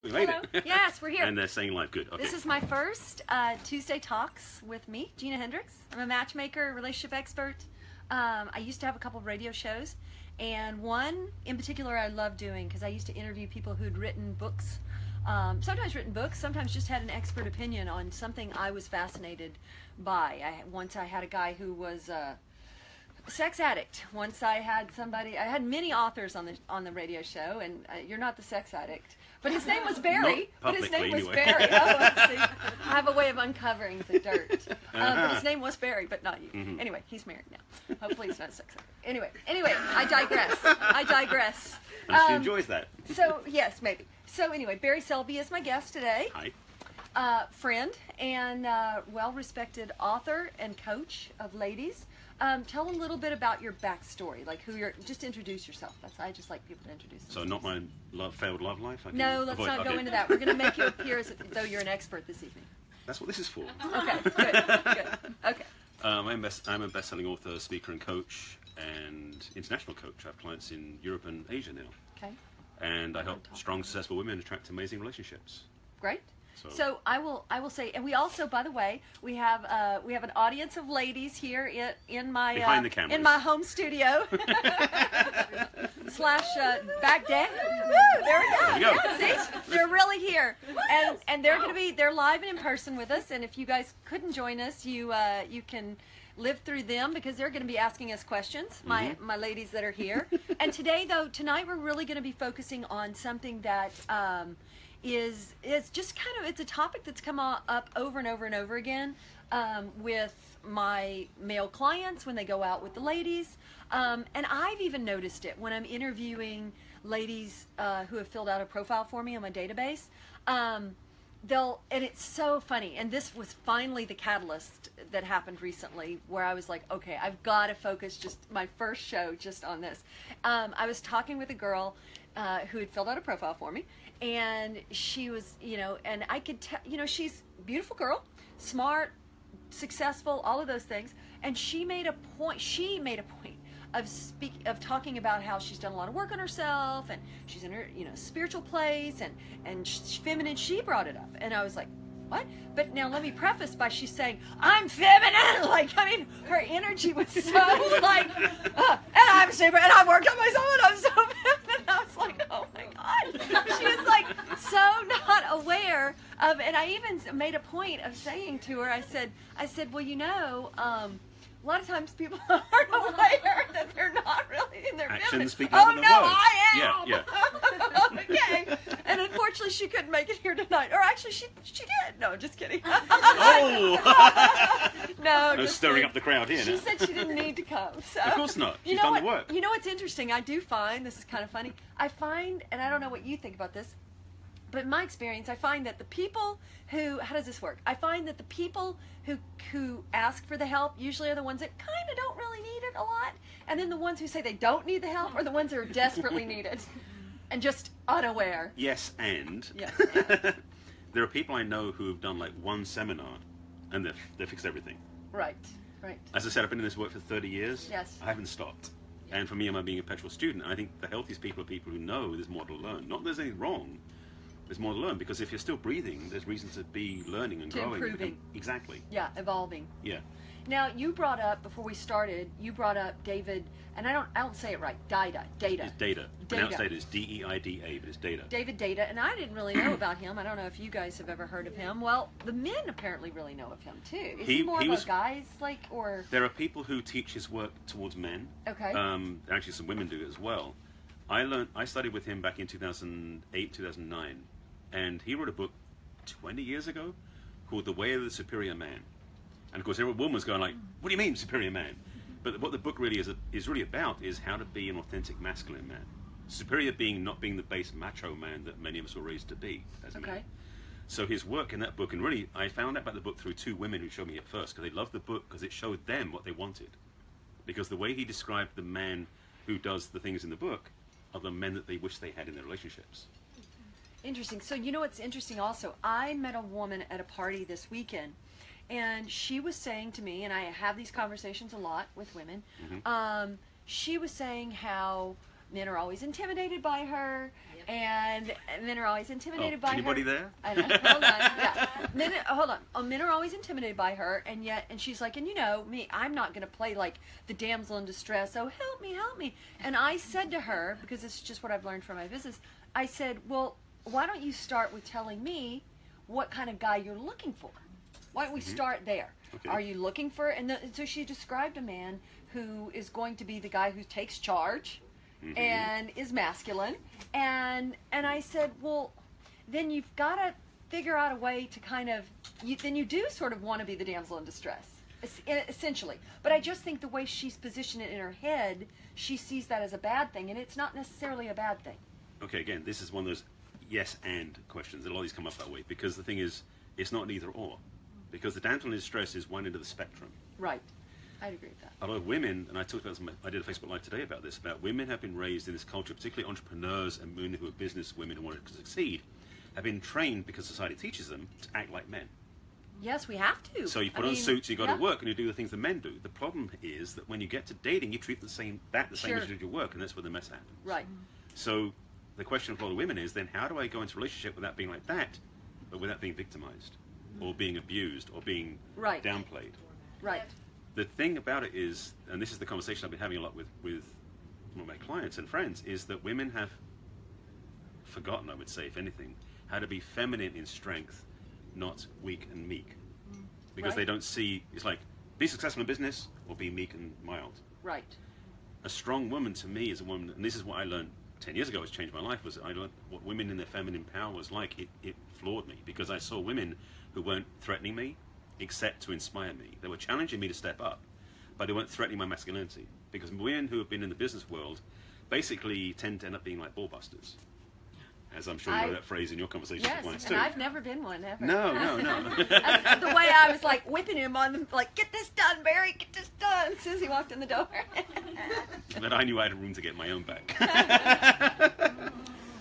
We made Hello. it. Yes, we're here. And they're saying live. Good. Okay. This is my first Tuesday Talks with me, Gina Hendrix. I'm a matchmaker, relationship expert. I used to have a couple of radio shows, and one in particular I love doing because I used to interview people who'd written books. Sometimes written books, sometimes just had an expert opinion on something I was fascinated by. Once I had a guy who was a sex addict. Once I had many authors on the radio show, and you're not the sex addict. But his name was Barry. Not publicly, anyway. Barry. Oh, see. I have a way of uncovering the dirt. But his name was Barry, but not you. Mm-hmm. Anyway, he's married now. Hopefully he's not a sex addict. Anyway, I digress. And she enjoys that. So, yes, maybe. So anyway, Barry Selby is my guest today. Hi. Friend and well-respected author and coach of ladies. Tell a little bit about your backstory, like who you're. Just introduce yourself. I just like people to introduce themselves. So not my failed love life? No, let's not go into that. We're going to make you appear as though you're an expert this evening. That's what this is for. Okay, good. Okay. I'm a best-selling author, speaker and coach, and international coach. I have clients in Europe and Asia now. Okay. And I help strong, successful women attract amazing relationships. Great. So I will say, and we also, by the way, we have an audience of ladies here in my behind the cameras. In my home studio / back deck. There we go. Yeah, see, they're really here, and they're live and in person with us. And if you guys couldn't join us, you can live through them because they're going to be asking us questions. My ladies that are here. And tonight we're really going to be focusing on something that. Is just kind of, it's a topic that's come up over and over and over again with my male clients when they go out with the ladies. And I've even noticed it when I'm interviewing ladies who have filled out a profile for me on my database. And it's so funny. And this was finally the catalyst that happened recently where I was like, okay, I've got to focus just my first show just on this. I was talking with a girl who had filled out a profile for me. And she was, and I could tell, she's a beautiful girl, smart, successful, all of those things. And she made a point of talking about how she's done a lot of work on herself and she's in her, spiritual place and she's feminine. She brought it up. And I was like, what? But now let me preface by she's saying, I'm feminine. Her energy was so and I'm super, and I've worked on myself and I'm so feminine. I was like, oh my God. She was like so not aware of, and I even made a point of saying to her, I said, well, a lot of times people aren't aware that they're not really in their feminine. Speak louder than words. I am. Yeah. Okay. And unfortunately, she couldn't make it here tonight. Or actually, she did. No, just kidding. Oh! No, just stirring up the crowd here. She said she didn't need to come. So. Of course not. She's done the work. You know what's interesting? I do find, this is kind of funny, I find, and I don't know what you think about this, but in my experience, I find that the people who, how does this work? I find that the people who ask for the help usually are the ones that kind of don't really need it a lot. And then the ones who say they don't need the help are the ones that are desperately need it and just unaware. Yes, and yes. There are people I know who have done like one seminar and they've fixed everything. Right. As I said, I've been in this work for 30 years. Yes. I haven't stopped. And for me, I'm being a perpetual student. I think the healthiest people are people who know there's more to learn. Not that there's anything wrong. There's more to learn, because if you're still breathing, there's reason to be learning and growing. Improving. Exactly. Yeah, evolving. Yeah. Now, you brought up, before we started, David, and I don't say it right, Data. It's Data. Pronounced Data. It's D-E-I-D-A, but it's Data. David Data, and I didn't really know about him. I don't know if you guys have ever heard of him. Well, the men apparently really know of him, too. Is he more of a guy's, or? There are people who teach his work towards men. Okay. Actually, some women do it as well. I studied with him back in 2008, 2009. And he wrote a book 20 years ago called The Way of the Superior Man. And of course, every woman was going like, what do you mean, superior man? But what the book really is really about is how to be an authentic masculine man. Superior being not being the base macho man that many of us were raised to be as men. So his work in that book, and really, I found out about the book through two women who showed me it first, because they loved the book because it showed them what they wanted. Because the way he described the man who does the things in the book are the men that they wish they had in their relationships. Interesting. So you know what's interesting also? I met a woman at a party this weekend, and she was saying to me, and I have these conversations a lot with women, she was saying how men are always intimidated by her, And men are always intimidated by anybody her. there? I know. Hold on. Yeah. Hold on. Men are always intimidated by her, and she's like, and you know me, I'm not going to play like the damsel in distress. Oh, help me, help me. And I said to her, because it's just what I've learned from my business, I said, well, why don't you start with telling me what kind of guy you're looking for? Why don't we start there? Okay. Are you looking for? And so she described a man who is going to be the guy who takes charge. And is masculine, and I said, well, then you've got to figure out a way to kind of, then you do sort of want to be the damsel in distress, essentially. But I just think the way she's positioned it in her head, she sees that as a bad thing, and it's not necessarily a bad thing. Okay, again, this is one of those yes and questions. A lot of these come up that way, because the thing is, it's not an either or. Because the damsel in distress is one end of the spectrum. Right. I'd agree with that. A lot of women, and I talked about I did a Facebook Live today about this, about women have been raised in this culture, particularly entrepreneurs and women who are business women who want to succeed, have been trained because society teaches them to act like men. Yes, we have to. So you put on suits, you go to work, and you do the things that men do. The problem is that when you get to dating, you treat the same as you do your work, and that's where the mess happens. Right. So the question of a lot of women is then, how do I go into a relationship without being like that, but without being victimized, or being abused, or being downplayed? Right. The thing about it is, and this is the conversation I've been having a lot with my clients and friends, is that women have forgotten, I would say, if anything, how to be feminine in strength, not weak and meek. Because they don't see, it's like, be successful in business or be meek and mild. Right. A strong woman to me is a woman, and this is what I learned 10 years ago, it's changed my life, was I learned what women in their feminine power was like. It floored me, because I saw women who weren't threatening me, except to inspire me. They were challenging me to step up, but they weren't threatening my masculinity. Because women who have been in the business world basically tend to end up being like ball busters. As I'm sure you know that phrase in your conversations with clients too. Yes, and I've never been one, ever. No. The way I was like whipping him on them, like, get this done, Barry, get this done, as soon as he walked in the door. But I knew I had room to get my own back.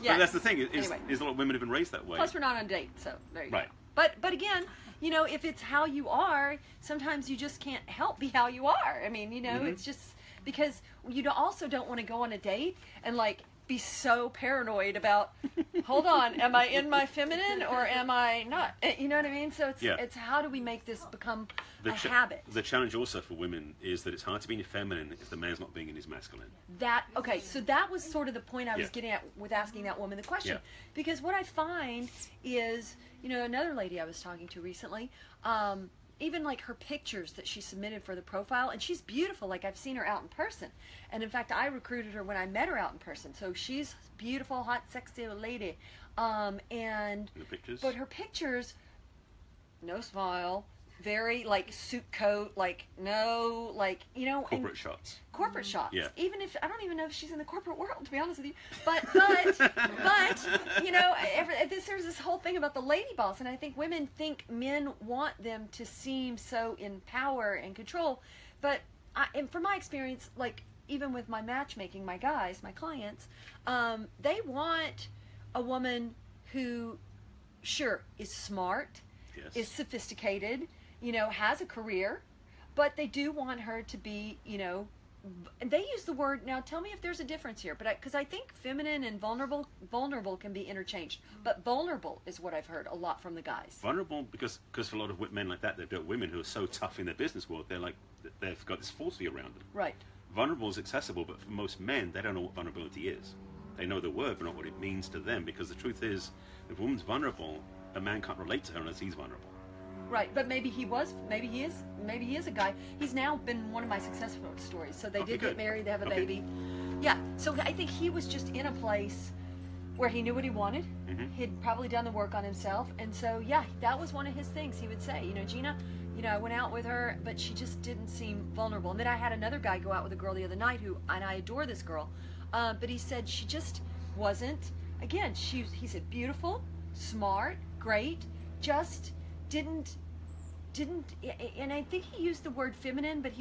Yes. But that's the thing, Anyway. is a lot of women have been raised that way. Plus, we're not on a date, so there you go. Right. But again, you know, if it's how you are, sometimes you just can't help be how you are. I mean, you know, it's just because you also don't want to go on a date and like be so paranoid about, hold on, am I in my feminine or am I not? You know what I mean? So it's how do we make this become a habit? The challenge also for women is that it's hard to be feminine if the man's not being in his masculine. So that was sort of the point I was getting at with asking that woman the question. Because what I find is, you know, another lady I was talking to recently, even like her pictures that she submitted for the profile, and she's beautiful, like I've seen her out in person. And in fact, I recruited her when I met her out in person. So she's beautiful, hot, sexy lady. And the pictures? But her pictures, no smile, very like suit coat, like no, like, you know, corporate shots. Corporate shots. Yeah. Even if I don't even know if she's in the corporate world, to be honest with you. But you know, there's this whole thing about the lady boss, and I think women think men want them to seem so in power and control. But and from my experience, like even with my matchmaking, my guys, my clients, they want a woman who, sure, is smart, is sophisticated, you know, has a career, but they do want her to be, you know, they use the word, now tell me if there's a difference here, but because I think feminine and vulnerable can be interchanged, but vulnerable is what I've heard a lot from the guys. Vulnerable, because for a lot of men like that, they've got women who are so tough in their business world, they're like, they've got this falsity around them. Right. Vulnerable is accessible, but for most men, they don't know what vulnerability is. They know the word, but not what it means to them, because the truth is, if a woman's vulnerable, a man can't relate to her unless he's vulnerable. Right, but maybe he is a guy. He's now been one of my success stories. So they did get married, they have a baby. Yeah, so I think he was just in a place where he knew what he wanted. He'd probably done the work on himself. And so, yeah, that was one of his things. He would say, you know, Gina, you know, I went out with her, but she just didn't seem vulnerable. And then I had another guy go out with a girl the other night and I adore this girl, but he said she just wasn't, again, he said beautiful, smart, great, just didn't, and I think he used the word feminine, but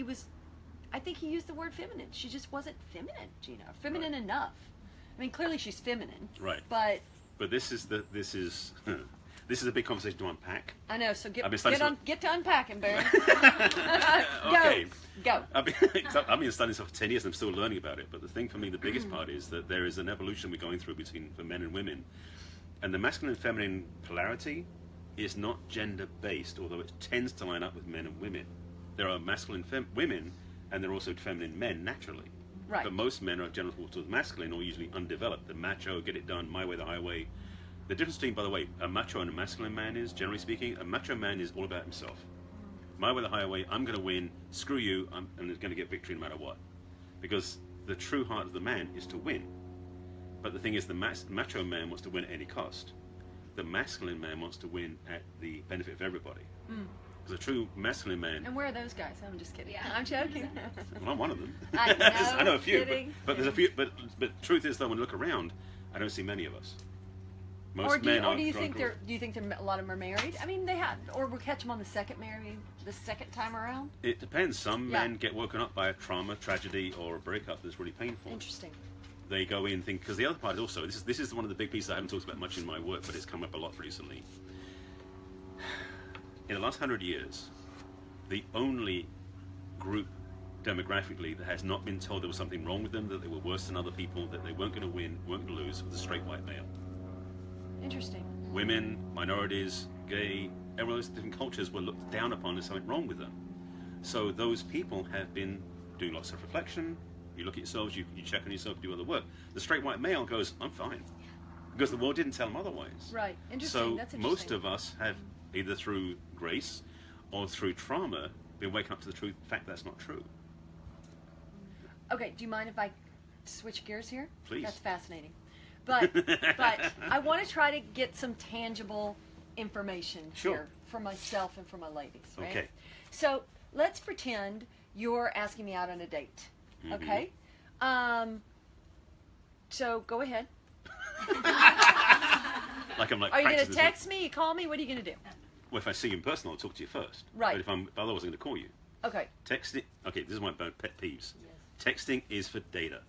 I think he used the word feminine. She just wasn't feminine, Gina, feminine enough. I mean, clearly she's feminine. Right. But this is this is a big conversation to unpack. I know. So get studying to unpacking, Barry. Okay. Go. I've been studying this for 10 years and I'm still learning about it. But the thing for me, the biggest part is that there is an evolution we're going through for men and women. And the masculine and feminine polarity is not gender-based, although it tends to line up with men and women. There are masculine women and there are also feminine men naturally. Right. But most men are generally towards masculine or usually undeveloped. The macho, get it done, my way, the highway. The difference between, by the way, a macho and a masculine man is, generally speaking, a macho man is all about himself. My way, the highway, I'm going to win, screw you, and going to get victory no matter what. Because the true heart of the man is to win. But the thing is, the macho man wants to win at any cost. The masculine man wants to win at the benefit of everybody. Because a true masculine man... And where are those guys? I'm just kidding. Yeah. I'm joking. Well, I'm one of them. I know a few. But there's a few. But the truth is, though, when I look around, I don't see many of us. Most men are. Do you think a lot of them are married? I mean, they have, or we'll catch them on the second time around. It depends. Some men get woken up by a trauma, tragedy, or a breakup that's really painful. Interesting. They go in think because the other part is also this is one of the big pieces I haven't talked about much in my work, but it's come up a lot recently. In the last 100 years, the only group demographically that has not been told there was something wrong with them, that they were worse than other people, that they weren't going to win, weren't going to lose, was the straight white male. Interesting. Women, minorities, gay, everyone those different cultures were looked down upon as something wrong with them. So those people have been doing lots of reflection. You look at yourselves, you check on yourself, do other work. The straight white male goes, I'm fine. Because the world didn't tell him otherwise. Right. Interesting. So That's interesting. most of us have, either through grace or through trauma, been waking up to the fact that's not true. Okay, do you mind if I switch gears here? Please. That's fascinating. But I want to try to get some tangible information here for myself and for my ladies, right? Okay. So let's pretend you're asking me out on a date, okay? So go ahead. Like I'm like. Are you going to text me? You call me? What are you going to do? Well, if I see you in person, I'll talk to you first. Right. But if I'm otherwise, I'm going to call you. Okay. Texting. Okay, this is my pet peeves. Yes. Texting is for data.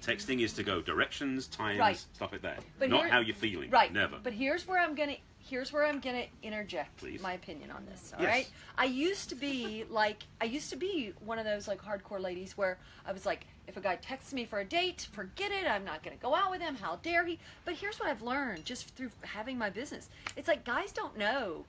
Texting is to go directions, times, stuff like that. But not how you're feeling. Right. Never. But here's where I'm gonna interject my opinion on this. All right. I used to be one of those like hardcore ladies where I was like, if a guy texts me for a date, forget it. I'm not gonna go out with him. How dare he? But here's what I've learned just through having my business. It's like guys don't know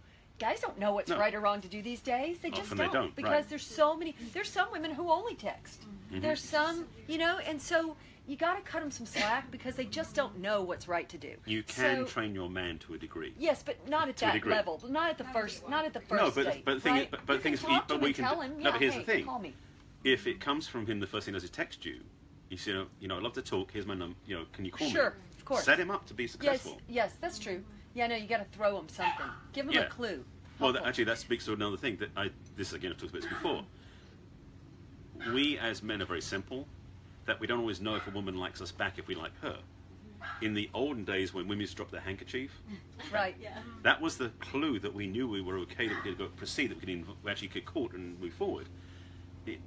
what's right or wrong to do these days. They just don't. Because there's some women who only text. There's some, and so you got to cut them some slack because they just don't know what's right to do. You can train your man to a degree. Yes, but not at that level. Not at the first. Not at the first date. But here's the thing. Call me. If it comes from him, the first thing he does is text you. You say, I'd love to talk. Here's my number. Can you call me? Sure, of course. Set him up to be successful. Yes, that's true. Yeah, no, you got to throw him something. Give him a clue. Well, actually, that speaks to another thing that this again I've talked about this before. We as men are very simple, that we don't always know if a woman likes us back if we like her. In the olden days when women used to drop their handkerchief, right? That was the clue that we knew we were okay, that we could go proceed, that we actually get caught and move forward.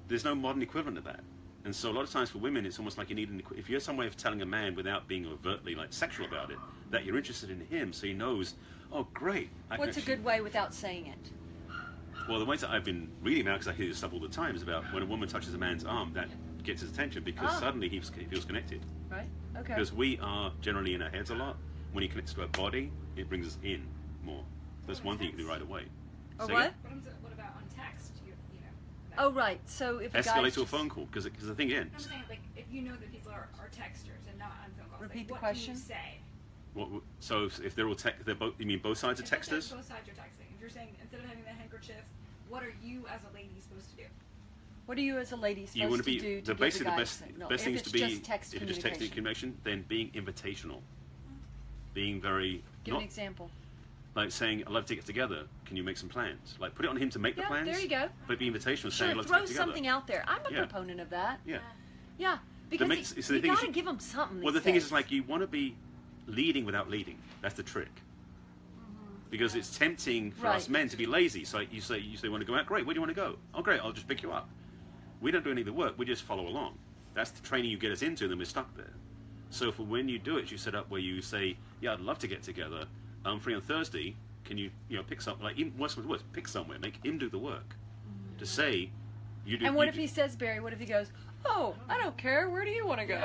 There's no modern equivalent of that. And so a lot of times for women, it's almost like you need if you're some way of telling a man without being overtly like sexual about it, that you're interested in him, so he knows, oh great. What's a good way without saying it? Well, the ways that I've been reading now, because I hear this stuff all the time, is about when a woman touches a man's arm, that gets his attention because suddenly he feels connected. Right. Okay. Because we are generally in our heads a lot. When he connects to our body, it brings us in more. That's one thing you can do right away. Or what? What about on text? Oh, right. So if escalate to a phone call, because the thing again. I'm saying, like, if you know that people are texters and not on phone calls, repeat like, the what question. Can you say? So if they're all they're both. You mean both sides are texters? Both sides are texting. If you're saying instead of having the handkerchief, what are you as a lady supposed to do? What are you as a lady supposed to do? The best thing is to be, just text if you're just texting communication, then being invitational. Being very... Give an example. Like saying, I'd love to get together. Can you make some plans? Like, put it on him to make the plans. There you go. But be invitational, saying, I'd love to throw get together. something out there. I'm a proponent of that. Yeah. Yeah. Because you got to give them something. Well, the thing is, like, you want to be leading without leading. That's the trick. Because it's tempting for us men to be lazy. So you say, want to go out? Great. Where do you want to go? Oh, great. I'll just pick you up. We don't do any of the work. We just follow along. That's the training you get us into, and then we're stuck there. So for when you do it, you set up where you say, yeah, I'd love to get together. I'm free on Thursday. Can you pick some, like, even worse with worse, pick somewhere, make him do the work. To say, you do. And what if he says, Barry? What if he goes, oh, I don't care. Where do you want to go?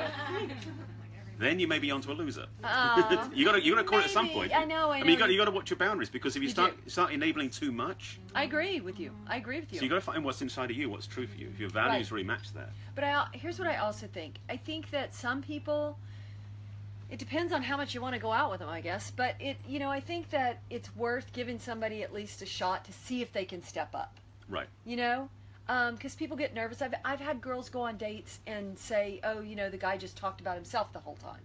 Then you may be onto a loser. you gotta call it at some point. I know. I mean, you got to watch your boundaries, because if you start enabling too much. I agree with you. So you got to find what's inside of you, what's true for you. If your values really match that. But here's what I also think. I think that some people. It depends on how much you want to go out with them, I guess. But I think that it's worth giving somebody at least a shot to see if they can step up. Right. Because people get nervous. I've had girls go on dates and say, oh, the guy just talked about himself the whole time.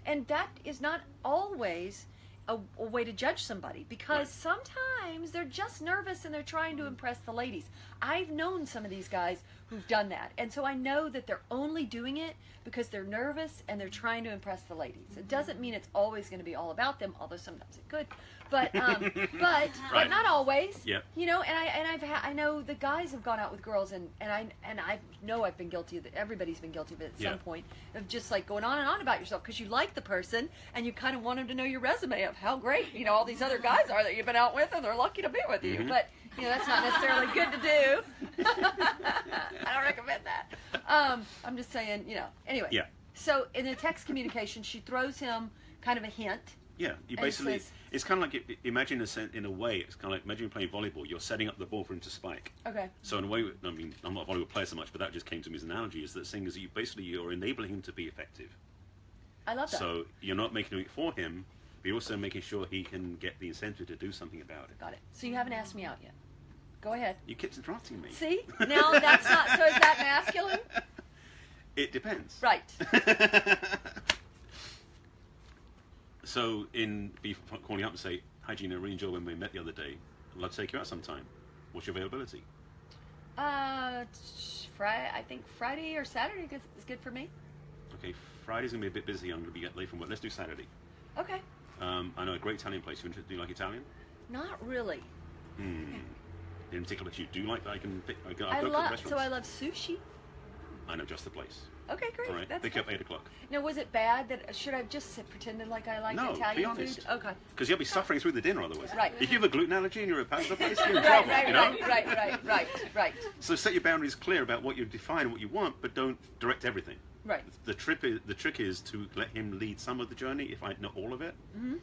And that is not always a way to judge somebody, because sometimes they're just nervous and they're trying to impress the ladies. I've known some of these guys who've done that. And so I know that they're only doing it because they're nervous and they're trying to impress the ladies. It doesn't mean it's always going to be all about them, although sometimes it could. But but not always. Yep. I know the guys have gone out with girls and I know I've been guilty of it. Everybody's been guilty of it at some point, of just like going on and on about yourself because you like the person and you kind of want them to know your resume of how great all these other guys are that you've been out with and they're lucky to be with you. But that's not necessarily good to do. I don't recommend that. I'm just saying, Anyway. Yeah. So in the text communication, she throws him kind of a hint. Yeah, you basically, it's kind of like, imagine in a way, it's kind of like, imagine you're playing volleyball, you're setting up the ball for him to spike. Okay. So in a way, I mean, I'm not a volleyball player so much, but that just came to me as an analogy, is that saying is you're enabling him to be effective. I love that. So you're not making it for him, but you're also making sure he can get the incentive to do something about it. Got it. So you haven't asked me out yet. Go ahead. You kept interrupting me. See? Now that's not, so is that masculine? It depends. Right. So, calling up and say, hi Gina, really enjoyed when we met the other day. I'd love to take you out sometime. What's your availability? I think Friday or Saturday is good for me. Okay, Friday's going to be a bit busy. I'm going to be late from work. Let's do Saturday. Okay. I know a great Italian place. Do you like Italian? Not really. In particular, you do like that? I love sushi. I know just the place. Okay, great. All right, That's pick you up 8 o'clock. Now, was it bad that should I have just pretended like I liked Italian be honest. food? Okay. Because you'll be suffering through the dinner otherwise. Right. If you have a gluten allergy and you're a pasta place, you're in trouble. Right. So set your boundaries clear about what you define and what you want, but don't direct everything. Right. The trick is to let him lead some of the journey, if not all of it,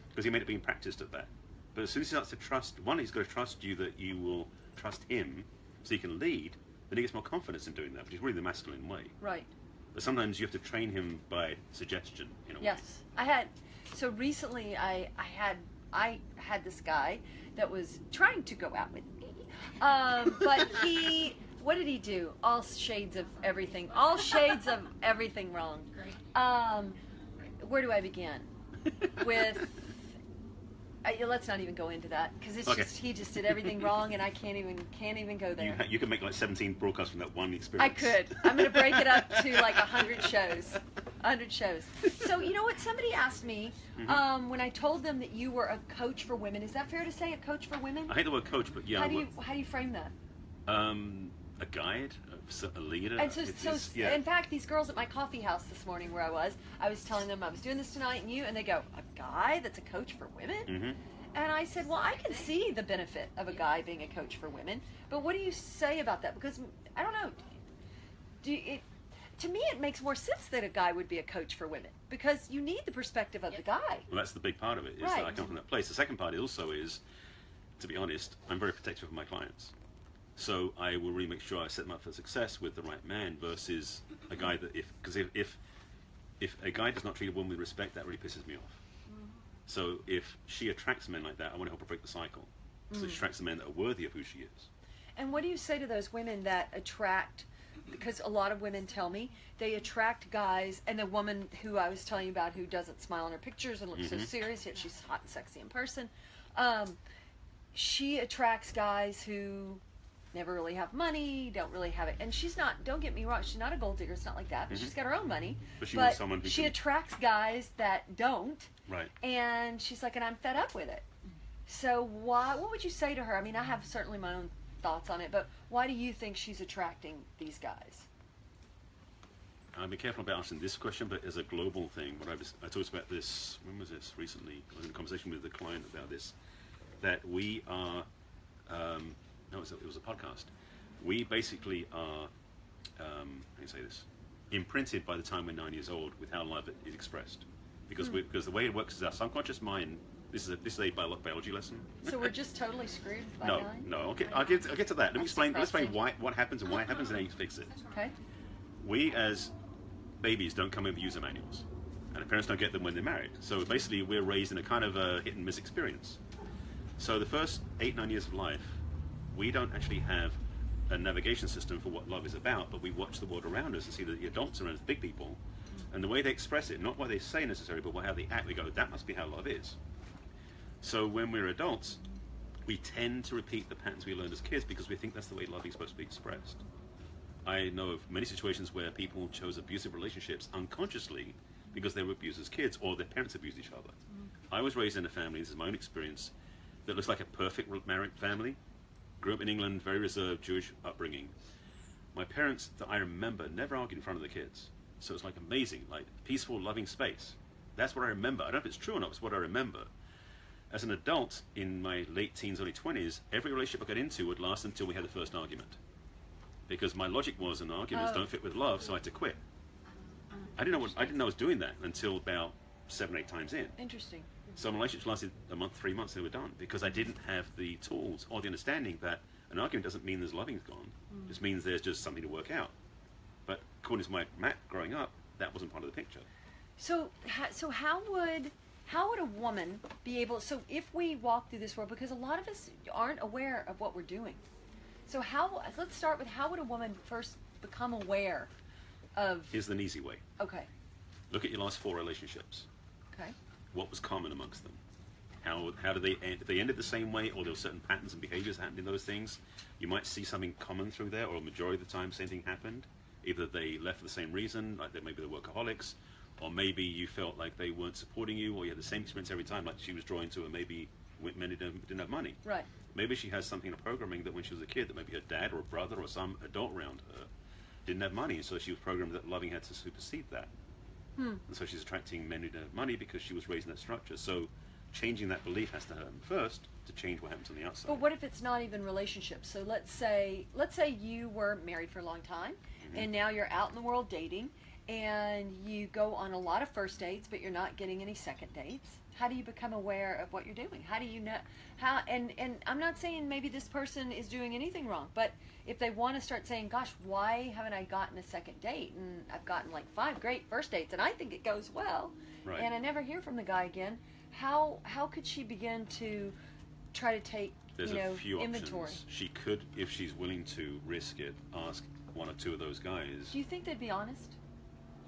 because he may not be practiced at that. But as soon as he starts to trust, he's got to trust you that you will trust him, so he can lead. Then he gets more confidence in doing that, which is really the masculine way. Right. But sometimes you have to train him by suggestion in a way. Yes. So recently I had this guy that was trying to go out with me. But what did he do? All shades of everything wrong. Where do I begin? With let's not even go into that, because he just did everything wrong, and I can't even go there. You can make like 17 broadcasts from that one experience. I could. I'm going to break it up to like 100 shows. 100 shows. So you know what? Somebody asked me when I told them that you were a coach for women. Is that fair to say, a coach for women? I hate the word coach, but yeah. How do you frame that? A guide, a leader. And in fact, these girls at my coffee house this morning where I was telling them I was doing this tonight, and they go, a guy that's a coach for women? And I said, well, I can see the benefit of a guy being a coach for women, but what do you say about that? Because, I don't know, to me it makes more sense that a guy would be a coach for women, because you need the perspective of the guy. Well, that's the big part of it, is that I come from that place. The second part also is, to be honest, I'm very protective of my clients. So I will really make sure I set them up for success with the right man, versus a guy that if a guy does not treat a woman with respect, that really pisses me off. So if she attracts men like that, I want to help her break the cycle. So she attracts the men that are worthy of who she is. And what do you say to those women that attract, because a lot of women tell me they attract guys, and the woman who I was telling you about who doesn't smile in her pictures and looks so serious, yet she's hot and sexy in person, she attracts guys who never really have money, don't really have it. And she's not, don't get me wrong, she's not a gold digger, it's not like that, but she's got her own money. But she wants someone who attracts guys that don't. Right. And she's like, and I'm fed up with it. So what would you say to her? I mean, I have certainly my own thoughts on it, but why do you think she's attracting these guys? I'll be careful about answering this question, but as a global thing, I talked about this, when was this? Recently, I was in a conversation with the client about this, that we are, no, it was a podcast. We basically are, how do you say this, imprinted by the time we're 9 years old with how love is expressed. Because the way it works is our subconscious mind, this is a biology lesson. So we're just totally screwed by No, 9? no, I'll get to that. Let me explain what happens and why it happens and how you fix it. Okay. We as babies don't come in with user manuals, and the parents don't get them when they're married. So basically, we're raised in a kind of a hit and miss experience. So the first 8-9 years of life, we don't actually have a navigation system for what love is about, but we watch the world around us and see that the adults around us, big people, and the way they express it, not what they say necessarily, but how they act, we go, that must be how love is. So when we're adults, we tend to repeat the patterns we learned as kids because we think that's the way love is supposed to be expressed. I know of many situations where people chose abusive relationships unconsciously because they were abused as kids or their parents abused each other. I was raised in a family, this is my own experience, that looks like a perfect married family. Grew up in England, very reserved Jewish upbringing. My parents, that I remember, never argued in front of the kids. So it's like amazing, like peaceful, loving space. That's what I remember. I don't know if it's true or not, it's what I remember. As an adult in my late teens, early 20s, every relationship I got into would last until we had the first argument. Because my logic was, and arguments don't fit with love, so I had to quit. I didn't know I was doing that until about 7 or 8 times in. Interesting. So my relationships lasted a month, 3 months, they were done. Because I didn't have the tools or the understanding that an argument doesn't mean there's loving's gone. It just means there's just something to work out. But according to my Matt growing up, that wasn't part of the picture. So how would a woman be able, so if we walk through this world, because a lot of us aren't aware of what we're doing. So let's start with how would a woman first become aware of... Here's an easy way. Okay. Look at your last 4 relationships. Okay. What was common amongst them? How did they end? If they ended the same way, or there were certain patterns and behaviors happening in those things, you might see something common through there, or a majority of the time same thing happened. Either they left for the same reason, like maybe they're workaholics, or maybe you felt like they weren't supporting you, or you had the same experience every time, like she was drawn to, and maybe men didn't have money. Right. Maybe she has something in her programming that when she was a kid, that maybe her dad or a brother or some adult around her didn't have money, and so she was programmed that loving had to supersede that. And so she's attracting men who don't have money because she was raised in that structure. So changing that belief has to happen first to change what happens on the outside. But what if it's not even relationships? So let's say you were married for a long time, and now you're out in the world dating, and you go on a lot of first dates, but you're not getting any second dates. How do you become aware of what you're doing? How do you know how? And I'm not saying maybe this person is doing anything wrong, but if they want to start saying, "Gosh, why haven't I gotten a second date?" And I've gotten like 5 great first dates, and I think it goes well, Right. and I never hear from the guy again. How could she begin to try to take There's a few inventory? options. She could, if she's willing to risk it, ask 1 or 2 of those guys. Do you think they'd be honest?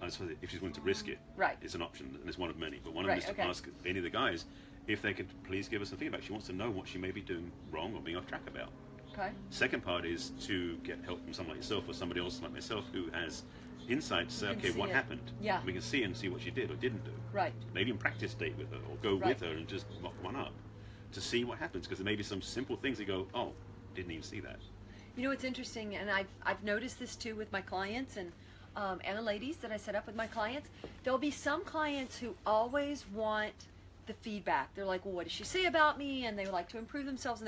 If she's willing to risk it, Right. it's an option, and it's one of many. But one of Right, them is to ask any of the guys if they could please give us some feedback. She wants to know what she may be doing wrong or being off track about. Okay. Second part is to get help from someone like yourself or somebody else like myself who has insight to say, You can okay, see what it. happened? Yeah. We can see and see what she did or didn't do. Right. Maybe even practice date with her or go Right. with her and just mock one up to see what happens, because there may be some simple things that go, oh, didn't even see that. You know, it's interesting, and I've noticed this too with my clients and the ladies that I set up with my clients. There'll be some clients who always want the feedback. They're like, well, what does she say about me? And they would like to improve themselves,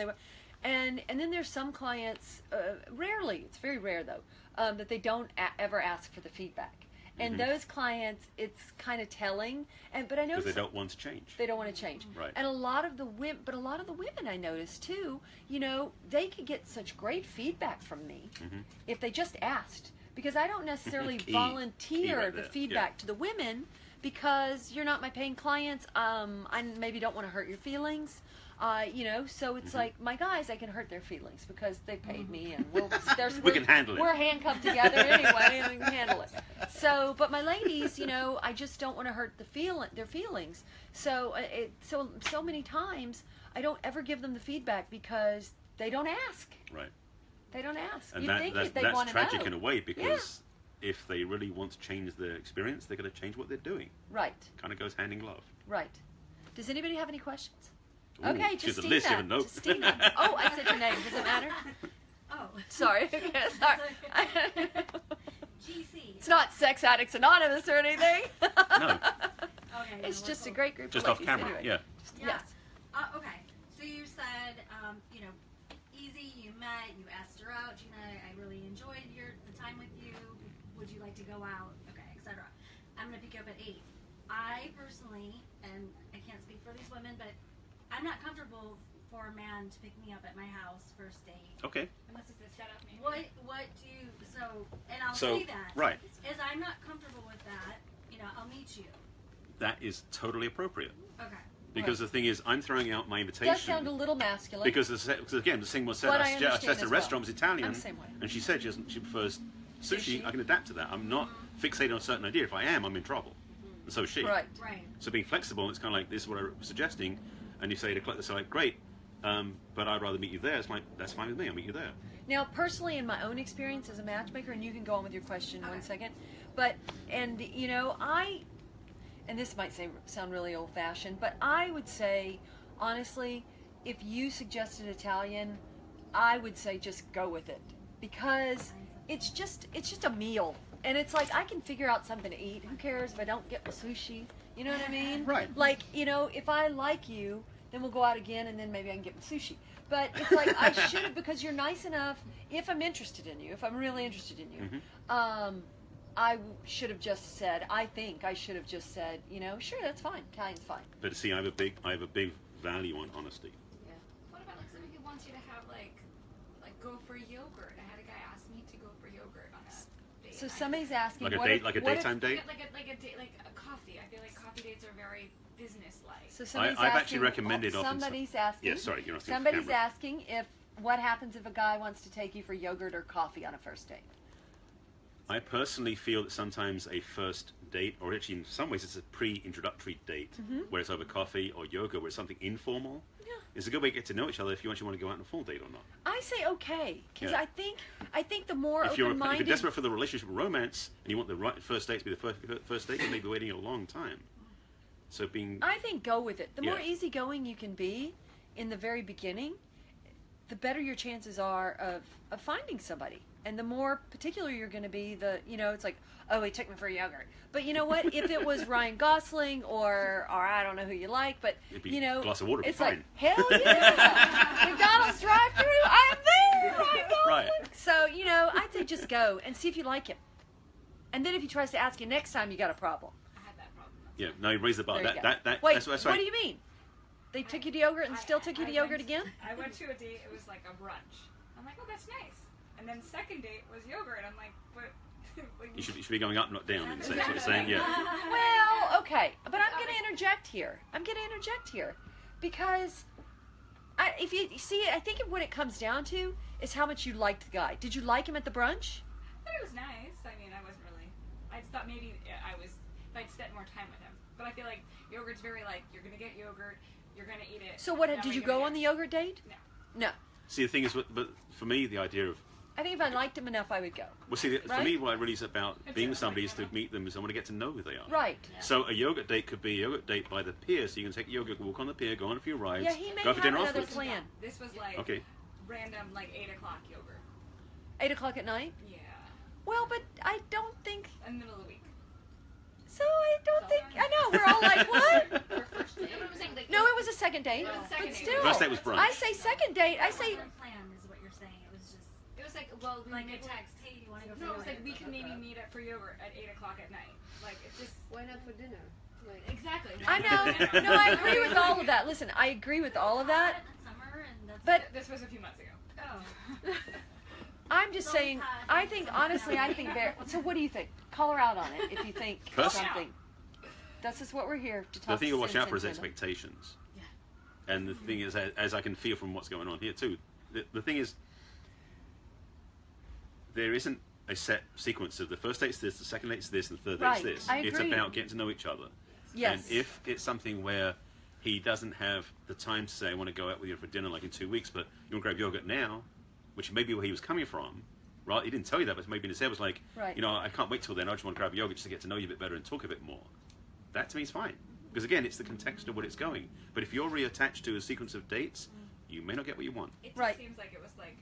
and then there's some clients, rarely, it's very rare though, that they don't ever ask for the feedback. And those clients, it's kind of telling. But I know Because they don't want to change. they don't want to change. Right. And a lot of the women I notice too, they could get such great feedback from me if they just asked. Because I don't necessarily Key volunteer right the there, feedback to the women, because you're not my paying clients. I maybe don't want to hurt your feelings. So it's like my guys, I can hurt their feelings because they paid me, and We can handle it. We're handcuffed together anyway, and we can handle it. So, but my ladies, I just don't want to hurt their feelings. So, so many times I don't ever give them the feedback because they don't ask. Right. They don't ask. And You think that's they want to tragic know. in a way, because if they really want to change their experience, they're going to change what they're doing. Right. Kind of goes hand in glove. Right. Does anybody have any questions? Ooh, Okay, she's a Justina. list, you have a note. Justina. Oh, I said your name. Does it matter? Oh. Sorry. Okay, sorry. GC. It's not Sex Addicts Anonymous or anything. No, Okay. It's just a great group just of off ladies. camera. Anyway. Yeah. Yes. Okay. So you said, easy. You met. You asked her out. Gina, I really enjoyed the time with you. Would you like to go out? Okay, etc. I'm gonna pick you up at 8. I personally, and I can't speak for these women, but I'm not comfortable for a man to pick me up at my house first date. Okay. Unless it's a setup, maybe. What do you? And I'll So, say that. right. Is I'm not comfortable with that. I'll meet you. That is totally appropriate. Okay. Because the thing is, I'm throwing out my It invitation. does sound a little masculine. Because again, the thing was said. What I I understand suggested as a well. restaurant was Italian, I'm the same way. and she said she prefers sushi. Sushi. I can adapt to that. I'm not fixated on a certain idea. If I am, I'm in trouble. And so is she. Right. Right. So being flexible, it's kind of like this is what I'm suggesting, and you say to it's like great, but I'd rather meet you there. It's like that's fine with me. I'll meet you there. Now, personally, in my own experience as a matchmaker, and you can go on with your question one second, but, and this might sound really old-fashioned, but I would say, honestly, if you suggested Italian, I would say just go with it, because it's just a meal, and it's like I can figure out something to eat. Who cares if I don't get my sushi? You know what I mean? Right. Like, if I like you, then we'll go out again, and then maybe I can get my sushi. But it's like I should have, because you're nice enough. If I'm interested in you, if I'm really interested in you, I should have just said. I think I should have just said, sure, that's fine. Italian's fine. But see, I have a big value on honesty. Yeah. What about somebody who wants you to have like go for yogurt? I had a guy ask me to go for yogurt on a date. So somebody's asking, Like a what date, if- like a what if- daytime date. Like a date, like a coffee. I feel like coffee dates are very business-like. So somebody's I've asking, actually recommended often. Somebody's asking. Yeah, sorry, you're asking. Somebody's asking what happens if a guy wants to take you for yogurt or coffee on a first date. I personally feel that sometimes a first date, or actually in some ways it's a pre-introductory date, where it's over coffee or yoga, where it's something informal, is a good way to get to know each other if you actually want to go out on a full date or not. I say okay, because Yeah. I think the more If you're open-minded. desperate for the relationship or romance, and you want the right first date to be the first date, you may be waiting a long time. So I think go with it. The more Yeah. easygoing you can be in the very beginning, the better your chances are of finding somebody. And the more particular you're going to be, it's like, oh, he took me for yogurt. But you know what? If it was Ryan Gosling or I don't know who you like, but It'd be a glass of water would be it's like, fine. hell yeah, McDonald's drive-thru, I'm there, Ryan Gosling. Right. So I'd say just go and see if you like him. And then if he tries to ask you next time, you got a problem. I had that problem. Yeah, no, you raise the bar. There you That, go. that, Wait, that's what do you mean? They took you to yogurt and still took you to yogurt again? I went to a date. It was like a brunch. I'm like, oh, that's nice. And then second date was yogurt. I'm like, but like, You should be going up, not down. In a sense, what you're saying, yeah. Well, okay, but I'm going to interject here. Because if you see, I think what it comes down to is how much you liked the guy. Did you like him at the brunch? I thought it was nice. I mean, I wasn't really. I just thought maybe I'd spent more time with him. But I feel like yogurt's very like you're gonna get yogurt, you're gonna eat it. So what? now Did we're you gonna go get- on the yogurt date? No. No. See, the thing is, but for me, the idea of I think if I liked him enough, I would go. well, see, for Right? me, what it really is about being with somebody is to meet them, is I want to get to know who they are. Right. So a yogurt date could be a yogurt date by the pier, so you can take a yogurt, walk on the pier, go on a few rides, Yeah, he may go have for dinner another afterwards. plan. This was like Okay. random like 8 o'clock yogurt. 8 o'clock at night? Yeah. Well, but I don't think. In the middle of the week. So I don't think. I know. We're all like, what? For first date. I'm saying, like, No, it was a second date. It was a second But date. still. First date was brunch. I say second date. I say. Wasn't planned is what you're saying. It was just It was like, well, we like a maybe- text. Hey, you want to go for No, it was yogurt? like we can maybe meet up for yogurt at 8 o'clock at night. Like it just. Why not for dinner? Like, Exactly. I know. No, I agree with all of that. Listen, I agree with all of that. Hot in the summer, and that's But This was a few months ago. oh. I'm just It's always saying. hot. I think honestly, I think there. So what do you think? Call her out on it if you think First- something. This is what we're here to talk. The thing to watch sense out for is into them. expectations. Yeah. And the thing is, as I can feel from what's going on here too, the thing is, there isn't a set sequence of the first date's this, the second date's this, and the third Right. date's this. I It's agree. about getting to know each other. Yes. And if it's something where he doesn't have the time to say, I want to go out with you for dinner like in 2 weeks, but you want to grab yogurt now, which may be where he was coming from, right? He didn't tell you that, but maybe in his head was like, Right. I can't wait till then. I just want to grab yogurt just to get to know you a bit better and talk a bit more. That to me is fine. Because again, it's the context of what it's going. But if you're reattached to a sequence of dates, you may not get what you want. It just Right. seems like it was like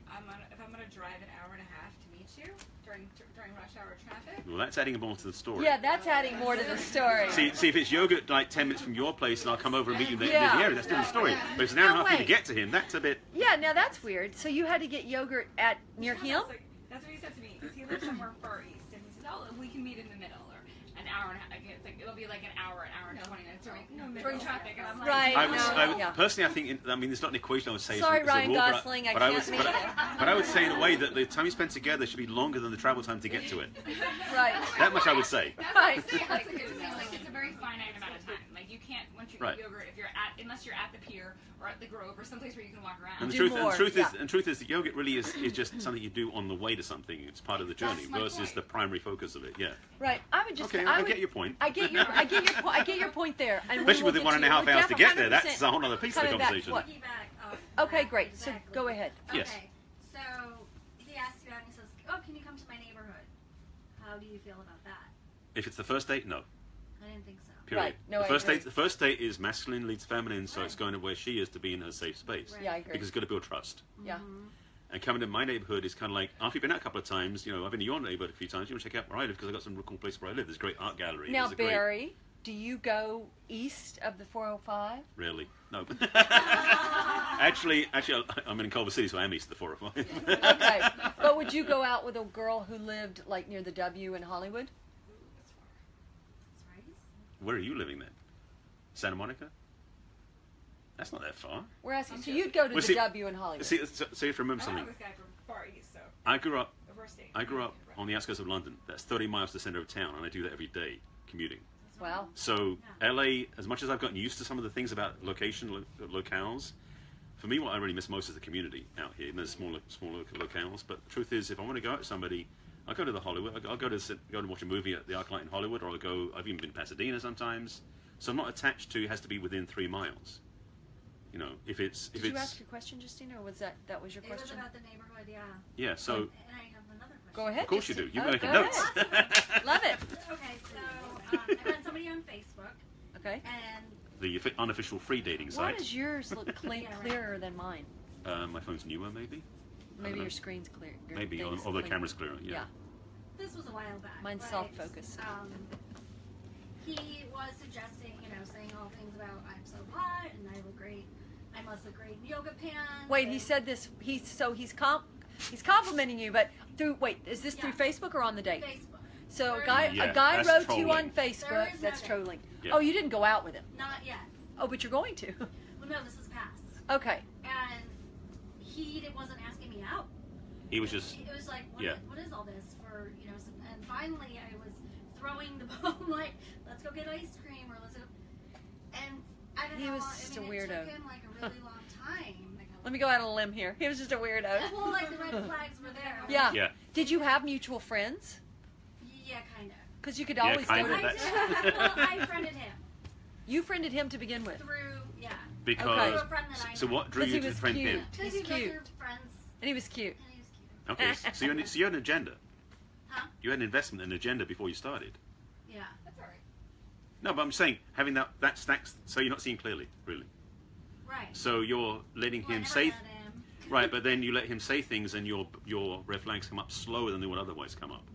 if I'm gonna drive an hour and a half to meet you during rush hour traffic. Well, that's adding more to the story. Yeah, that's adding more to the story. See, if it's yogurt like 10 minutes from your place and I'll come over and meet you near Yeah. the area, that's a different story. But if it's an hour and a half for you to wait. get to him, that's a bit... Yeah, now that's weird. So you had to get yogurt at near him? That's what he said to me. Because he lives somewhere far east, and he said, "Oh, we can meet in the middle, or an hour and a half. It's like it'll be like an hour and 20 minutes during traffic." And I'm like, Right. I personally, I think, there's not an equation I would say. Sorry, is a Ryan rule, but Gosling, I but can't would, make it. but I would say in a way that the time you spend together should be longer than the travel time to get to it. Right. That much I would say. That's Right. what I'm saying. Like, it seems like it's a very finite amount of time. Like you can't once you Right. eat yogurt unless you're at the pier or at the Grove or someplace where you can walk around. And the Do truth, more, truth is that yogurt really is just something you do on the way to something. It's part of the journey That's my versus point. the primary focus of it. Yeah. Right. I would just. Okay, I I would, get your point. I get your point there. And Especially we with will the get 1.5 to- hours to get there, 100% that's a whole other piece of the coming back. conversation. What? Piggyback off Okay, that, great. So exactly. go ahead. Yes. Okay, so he asks you out and he says, "Oh, can you come to my neighborhood?" How do you feel about that? If it's the first date, no. I didn't think so. Period. Right. No, the I first agree. date, the first date is masculine leads feminine, so Right. it's going to where she is to be in her safe space. Right. Yeah, I agree. Because it's got to build trust. Yeah. And coming to my neighborhood is kind of like, after you've been out a couple of times, I've been to your neighborhood a few times, you want to check out where I live because I've got some real cool place where I live. There's a great art gallery. Now, There's a great... Barry, do you go east of the 405? Really? No. actually, I'm in Culver City, so I'm east of the 405. Okay. But would you go out with a girl who lived like near the W in Hollywood? That's right. Where are you living then? Santa Monica? That's not that far. We're asking. So you'd go to Well, the see- W in Hollywood. See, so you have to remember I know something. this guy from far east, so I grew up the first date. on the outskirts of London. That's 30 miles to the center of town, and I do that every day, commuting. Wow. So LA, as much as I've gotten used to some of the things about locales, for me, what I really miss most is the community out here. And there's smaller locales. But the truth is, if I want to go out with somebody, I'll go to the Hollywood. I'll go and watch a movie at the ArcLight in Hollywood, or I've even been to Pasadena sometimes. So I'm not attached to. It has to be within 3 miles. If it's Did you ask your question, Justina, or was that was your It was question? about the neighborhood, yeah. yeah. So And I have another question. Go ahead. of course you do. Justina. You make go notes. ahead. Love it. Okay, so I met somebody on Facebook, Okay. and The unofficial free dating Why site. does yours look Yeah, right. clearer than mine? My phone's newer, maybe. I Maybe don't know. your screen's clear. your Maybe, or thing's the clean. camera's clearer. Yeah. this was a while back. Mine's but, self-focused. He was suggesting, saying all things about I'm so hot and I look great. I must look great in yoga pants. Wait, he and- said this. He's complimenting you, but is this through Yeah. Facebook or on the date? Facebook. So There a guy is- Yeah, a guy that's wrote to you trolling. on Facebook. There is no That's date. trolling. Yeah. Oh, you didn't go out with him. Not yet. Oh, but you're going to. Well, no, this is past. Okay. And he wasn't asking me out. He was just. It was like, Yeah. what is all this for? And finally, I was throwing the bone like, let's go get ice cream or let's go. And I don't He know. was I just mean, a it weirdo. took him like a really long time. Let me go out on a limb here. He was just a weirdo. Well, like the red flags were there. Yeah. Yeah. Did you have mutual friends? Yeah, kind of. Because you could Yeah, always go kinda, to. I that's- did. Well, I friended him You friended him to begin with, through, yeah. Because. Okay. Through a friend that I So know. what drew 'Cause you he to was friend cute. him? Because He's you guys cute. are friends, and he was cute. and he was cute. Okay. So you had an agenda. Huh? You had an investment and agenda before you started. Yeah. That's alright. No, but I'm saying having that stacks, so you're not seeing clearly, really. Right. So you're letting Well, I him never say, met him. right? But then you let him say things, and your red flags come up slower than they would otherwise come up.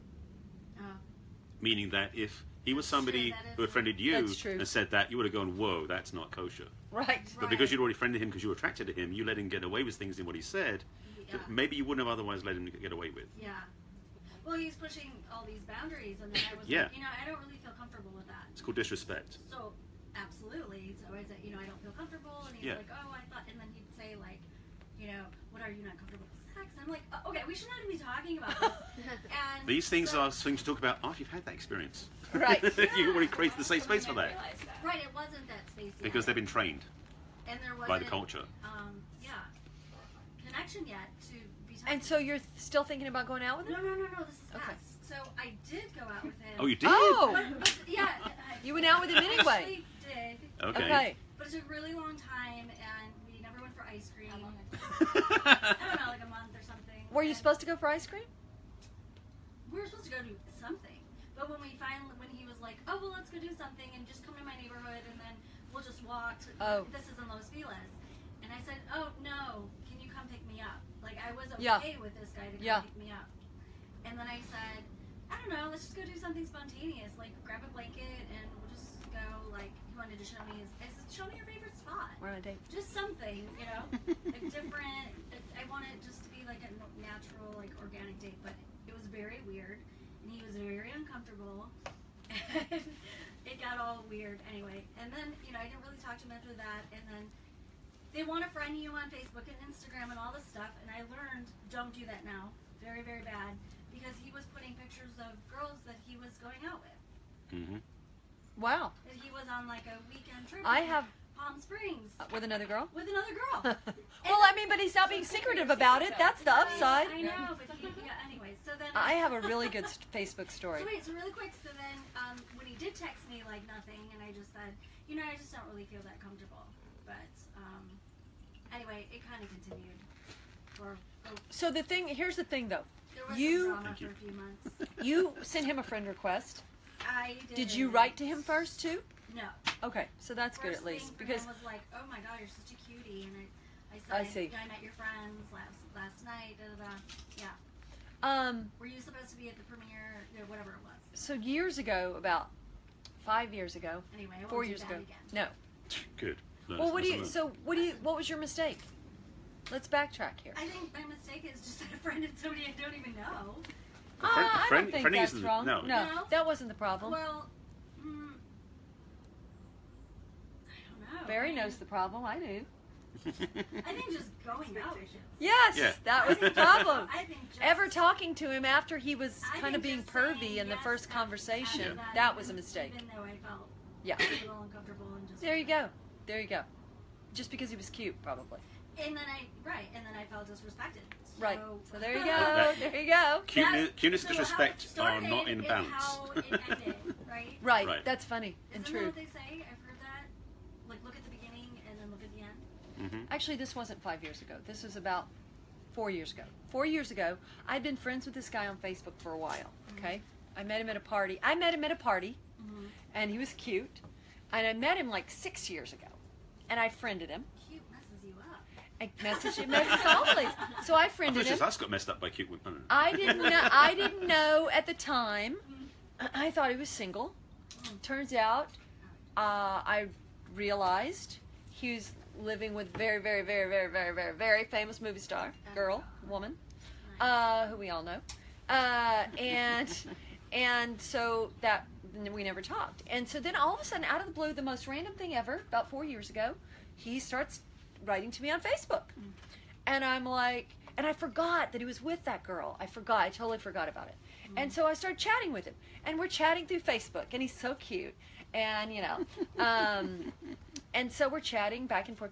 Oh. Meaning that if he was That's true, somebody that is who had friended you That's true. and said that, you would have gone, "Whoa, that's not kosher." Right. But because you'd already friended him because you were attracted to him, you let him get away with things in what he said Yeah. that maybe you wouldn't have otherwise let him get away with. Yeah. Well, he's pushing all these boundaries, and then I was Yeah. like, I don't really feel comfortable with that. It's called disrespect. So, absolutely. So I said, I don't feel comfortable, and he's Yeah. like, oh, I thought, and then he'd say like, what are you not comfortable with sex? And I'm like, oh, okay, we should not even be talking about this. And These things so- are things to talk about after you've had that experience. Right. You already created the safe space for that Realize that. Right, it wasn't that space yet. because they've been trained and there wasn't, by the culture. Yeah, connection yet to be talking. And so you're still thinking about going out with No, him? this is Okay. past. So I did go out with him. Oh, you did? Oh. But yeah. You went out with him anyway. Actually did. Okay. Okay. But it took a really long time, and we never went for ice cream. How long I don't know, like a month or something. Were you And supposed to go for ice cream? We were supposed to go do something, but when he was like, "Oh, well, let's go do something and just come to my neighborhood, and then we'll just walk. Oh. This is in Los Feliz," and I said, "Oh no, Yeah. okay with this guy to Yeah. come pick me up. And then I said, I don't know, let's just go do something spontaneous, like grab a blanket and we'll just go, like, he wanted to show me I said, show me your favorite spot. We're on a date. Just something, you know, like different. I want it just to be like a natural, like organic date, but it was very weird, and he was very uncomfortable, and it got all weird anyway. And then, you know, I didn't really talk to him after that, and then they want to friend you on Facebook and Instagram and all this stuff, and I learned, don't do that now. Very, very bad, because he was putting pictures of girls that he was going out with. Mm-hmm. Wow. That he was on like a weekend trip. I have Palm Springs. with another girl. With another girl. Well, I mean, but he's not being secretive about it. That's the upside. I know, but anyway, so then I have a really good Facebook story. So wait, so really quick, so then when he did text me like nothing, and I just said, you know, I just don't really feel that comfortable. But anyway, it kind of continued. So here's the thing though. There was You- some drama for a few months. You sent him a friend request. I did. Did you write to him first too? No. Okay, so that's good First at least thing for because him was like, oh my god, you're such a cutie, and I said, I see. I met your friends last night. Da da da. Yeah. Were you supposed to be at the premiere? You know, whatever it was. So years ago, about 5 years ago, Anyway, I won't 4 do years that ago. again. No. Good. Well, what was your mistake? Let's backtrack here. I think my mistake is just that I friended somebody I don't even know. I don't think friending that's isn't- wrong. no. No, No? that wasn't the problem. Well, I don't know. Barry knows the problem. I do. I think just going out. Yes, Yeah. that was the problem. I think just Ever talking to him after he was I kind of being think just saying pervy in the yes first and conversation, having that was a mistake. Even though I felt Yeah. a little uncomfortable and just. There you go. There you go. Just because he was cute, probably. And then I felt disrespected. So, Right. So there you go. That- There you go. Cuteness so and how disrespect it started are not in is balance. How it ended, right? Right. Right. That's funny and Isn't that true. what they say? I've heard that. Like, look at the beginning and then look at the end. Mm-hmm. Actually, this wasn't 5 years ago. This was about 4 years ago. 4 years ago, I'd been friends with this guy on Facebook for a while. Okay, I met him at a party. And he was cute. And I met him like 6 years ago, and I friended him. Cute messes you up. I messes all place. So I friended him. That's got messed up by cute women. I didn't know at the time. I thought he was single. Turns out, I realized he was living with very, very, very, very, very, very, very famous movie star, woman, who we all know, and so that we never talked. And so then all of a sudden, out of the blue, the most random thing ever, about 4 years ago, he starts writing to me on Facebook, and I'm like, and I forgot that he was with that girl. I totally forgot about it. And so I started chatting with him, and we're chatting through Facebook, and he's so cute, and you know, and so we're chatting back and forth,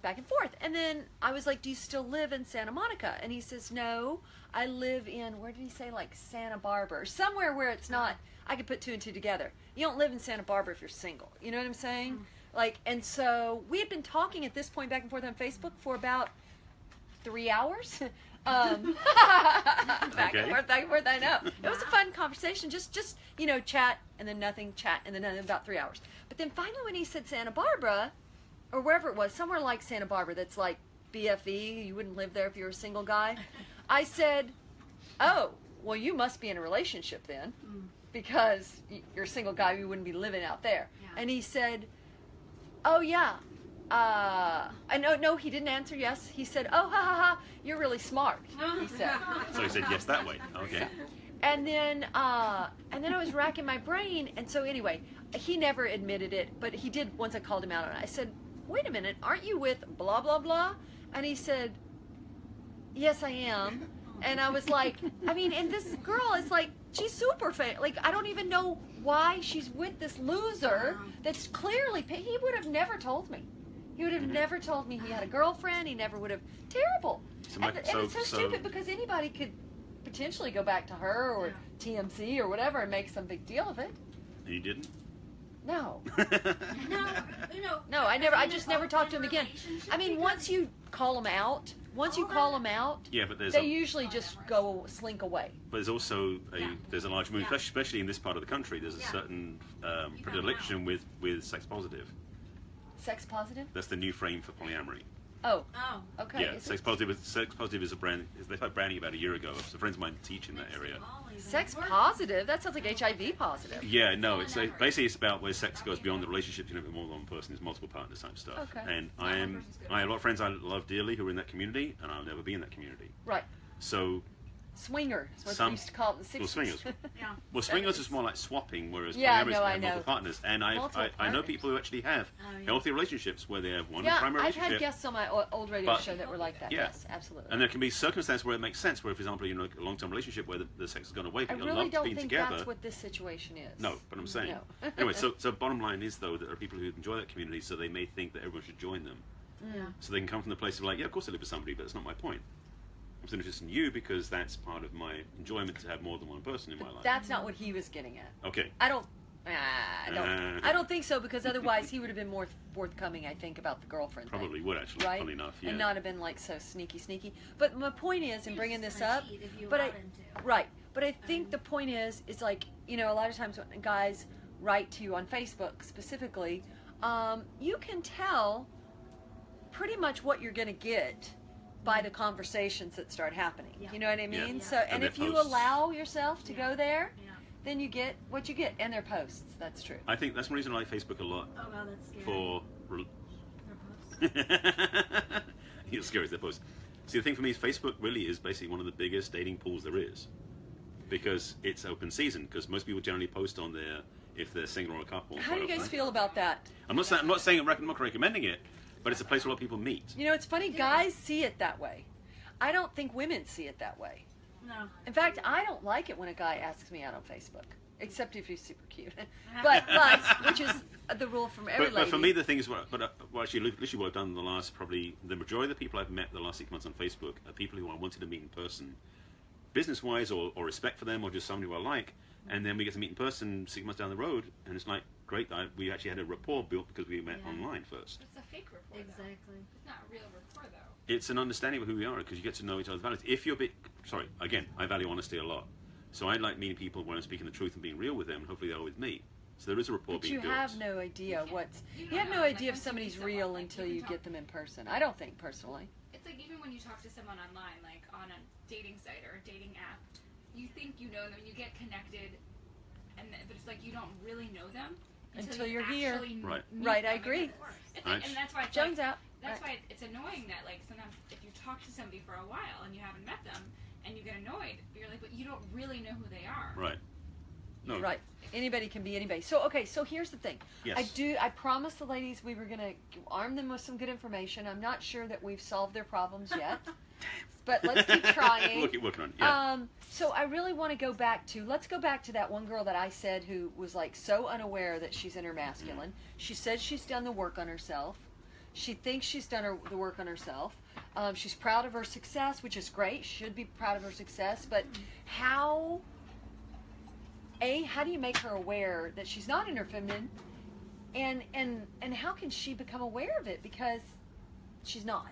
and then I was like, do you still live in Santa Monica? And he says, no, I live in, where did he say, like Santa Barbara, or somewhere where it's not, I could put two and two together. You don't live in Santa Barbara if you're single, you know what I'm saying? Like, and so we had been talking at this point back and forth on Facebook for about 3 hours. Back and forth, I know. It was a fun conversation, just you know, chat, and then nothing, chat, and then nothing, about 3 hours. But then finally when he said Santa Barbara, or wherever it was, somewhere like Santa Barbara that's like BFE, you wouldn't live there if you were a single guy, I said, oh, well, you must be in a relationship then, because you're a single guy, you wouldn't be living out there. Yeah. And he said, oh yeah. I no, he didn't answer yes. He said, oh, ha, ha, ha, you're really smart, he said. So he said yes that way. Okay. And then I was racking my brain, and so anyway, he never admitted it, but he did once I called him out on it. I said, wait a minute, aren't you with blah, blah, blah? And he said, yes, I am. And I was like, I mean, and this girl is like, she's super famous. Like, I don't even know why she's with this loser that's clearly, he would have never told me. He would have never told me he had a girlfriend. He never would have. Terrible. And it's so stupid because anybody could potentially go back to her or TMC or whatever and make some big deal of it. You didn't? No. No, I just never talked to him again. I mean, once you call them out, yeah, but they usually just slink away. But there's also there's a large movement, especially in this part of the country. There's a certain predilection with sex positive. Sex positive? That's the new frame for polyamory. Oh, Oh. okay. Yeah, Is sex it positive is a brand. They started branding about a year ago. So friends of mine teach in that area. sex positive? That sounds like HIV positive. Yeah, no, it's basically it's about where sex goes beyond the relationship. You know, more than one person, it's multiple partners type stuff. Okay. And I have a lot of friends I love dearly who are in that community, and I'll never be in that community. Right. So Swinger is what Some- we used to call it in the 60s. Well, swingers. Yeah. Well, swingers is more like swapping, whereas Yeah, polyamorous no, I have know. multiple partners. And Multiple I know partners. people who actually have Oh, yeah. healthy relationships where they have one Yeah, primary I've had relationship. guests on my old radio But- show that were like that. Yeah. Yes, absolutely. And there can be circumstances where it makes sense, where, for example, you're in a long-term relationship where the sex has gone away, I but you really love don't being think together. that's what this situation is. No, but I'm saying. No. Anyway, so bottom line is, though, that there are people who enjoy that community, so they may think that everyone should join them. Yeah. So they can come from the place of like, yeah, of course I live with somebody, but that's not my point. I'm still interested in you because that's part of my enjoyment to have more than one person in my life. That's not what he was getting at. Okay. I don't think so, because otherwise he would have been more forthcoming, I think, about the girlfriend thing. Probably would, actually, Right? funny enough, yeah. And not have been like so sneaky. But my point is, in He's bringing just this gonna up, cheat if you but allowed him to. right. But I think the point is like, you know, a lot of times when guys write to you on Facebook specifically, you can tell pretty much what you're going to get by the conversations that start happening. Yeah. You know what I mean? Yeah. So, And and their if you posts. allow yourself to Yeah. go there, Yeah. then you get what you get, and their posts. That's true. I think that's one reason I like Facebook a lot Oh god, that's scary. for... Their posts. It's scary as their posts. See, the thing for me is Facebook really is basically one of the biggest dating pools there is. Because it's open season, because most people generally post on there if they're single or a couple. How do you quite guys often. feel about that? I'm not recommending it, but it's a place where a lot of people meet. You know, it's funny, guys see it that way. I don't think women see it that way. No. In fact, I don't like it when a guy asks me out on Facebook, except if he's super cute. but which is the rule from every But lady. for me, the thing is, well, actually, literally what I've done in the last, probably, the majority of the people I've met the last 6 months on Facebook are people who I wanted to meet in person, business-wise, or respect for them, or just somebody who I like, and then we get to meet in person 6 months down the road, and it's like, great, we actually had a rapport built because we met Yeah. online first. It's a fake rapport, though. Exactly. It's not a real rapport, though. It's an understanding of who we are, because you get to know each other's values. If you're a bit, sorry, again, I value honesty a lot. So I like meeting people when I'm speaking the truth and being real with them, and hopefully they're with me. So there is a rapport But being you built. have no idea what's. You You don't have no know, like, idea if once you somebody's meet someone, real like, until you you can get talk- them in person. I don't think personally. It's like even when you talk to someone online, like on a dating site or a dating app, you think you know them, you get connected, but it's like you don't really know them Until you you're here. actually Right. meet Right, I them. agree. It's Right. like, and that's why it's Jones like, out. That's Right. why it's annoying that like sometimes if you talk to somebody for a while and you haven't met them and you get annoyed, you're like, but you don't really know who they are. Right. No. Right. Anybody can be anybody. So okay, so here's the thing. Yes. I promised the ladies we were gonna arm them with some good information. I'm not sure that we've solved their problems yet. But let's keep trying. We'll keep working on it. Yeah. So I really want to go back to, let's go back to that one girl that I said who was like so unaware that she's in her masculine. She said she's done the work on herself. She thinks she's done the work on herself. She's proud of her success, which is great. She should be proud of her success. But how do you make her aware that she's not in her feminine? And how can she become aware of it? Because she's not.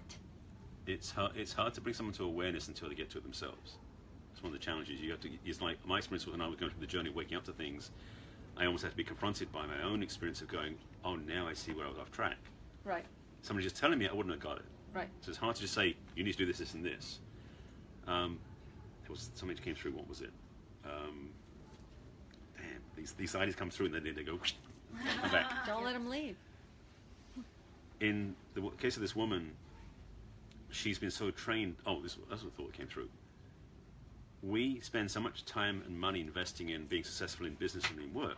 It's hard to bring someone to awareness until they get to it themselves. It's one of the challenges. You have to. It's like my experience when I was going through the journey of waking up to things. I almost had to be confronted by my own experience of going, oh, now I see where I was off track. Right. Somebody just telling me, I wouldn't have got it. Right. So it's hard to just say, you need to do this, this, and this. There was something that came through. What was it? Damn, these ideas come through and then they go, come back. Don't let them leave. In the case of this woman, she's been so trained. Oh, that's what I thought that came through. We spend so much time and money investing in being successful in business and in work,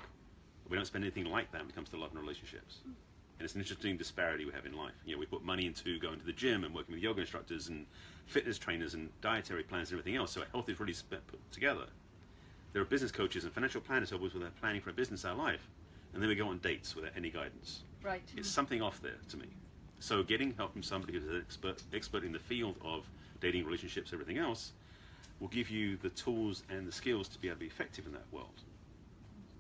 but we don't spend anything like that when it comes to love and relationships. And it's an interesting disparity we have in life. You know, we put money into going to the gym and working with yoga instructors and fitness trainers and dietary plans and everything else, so our health is really put together. There are business coaches and financial planners who help us with their planning for a business, our life, and then we go on dates without any guidance. Right. It's something off there to me. So getting help from somebody who's an expert in the field of dating, relationships, everything else, will give you the tools and the skills to be able to be effective in that world.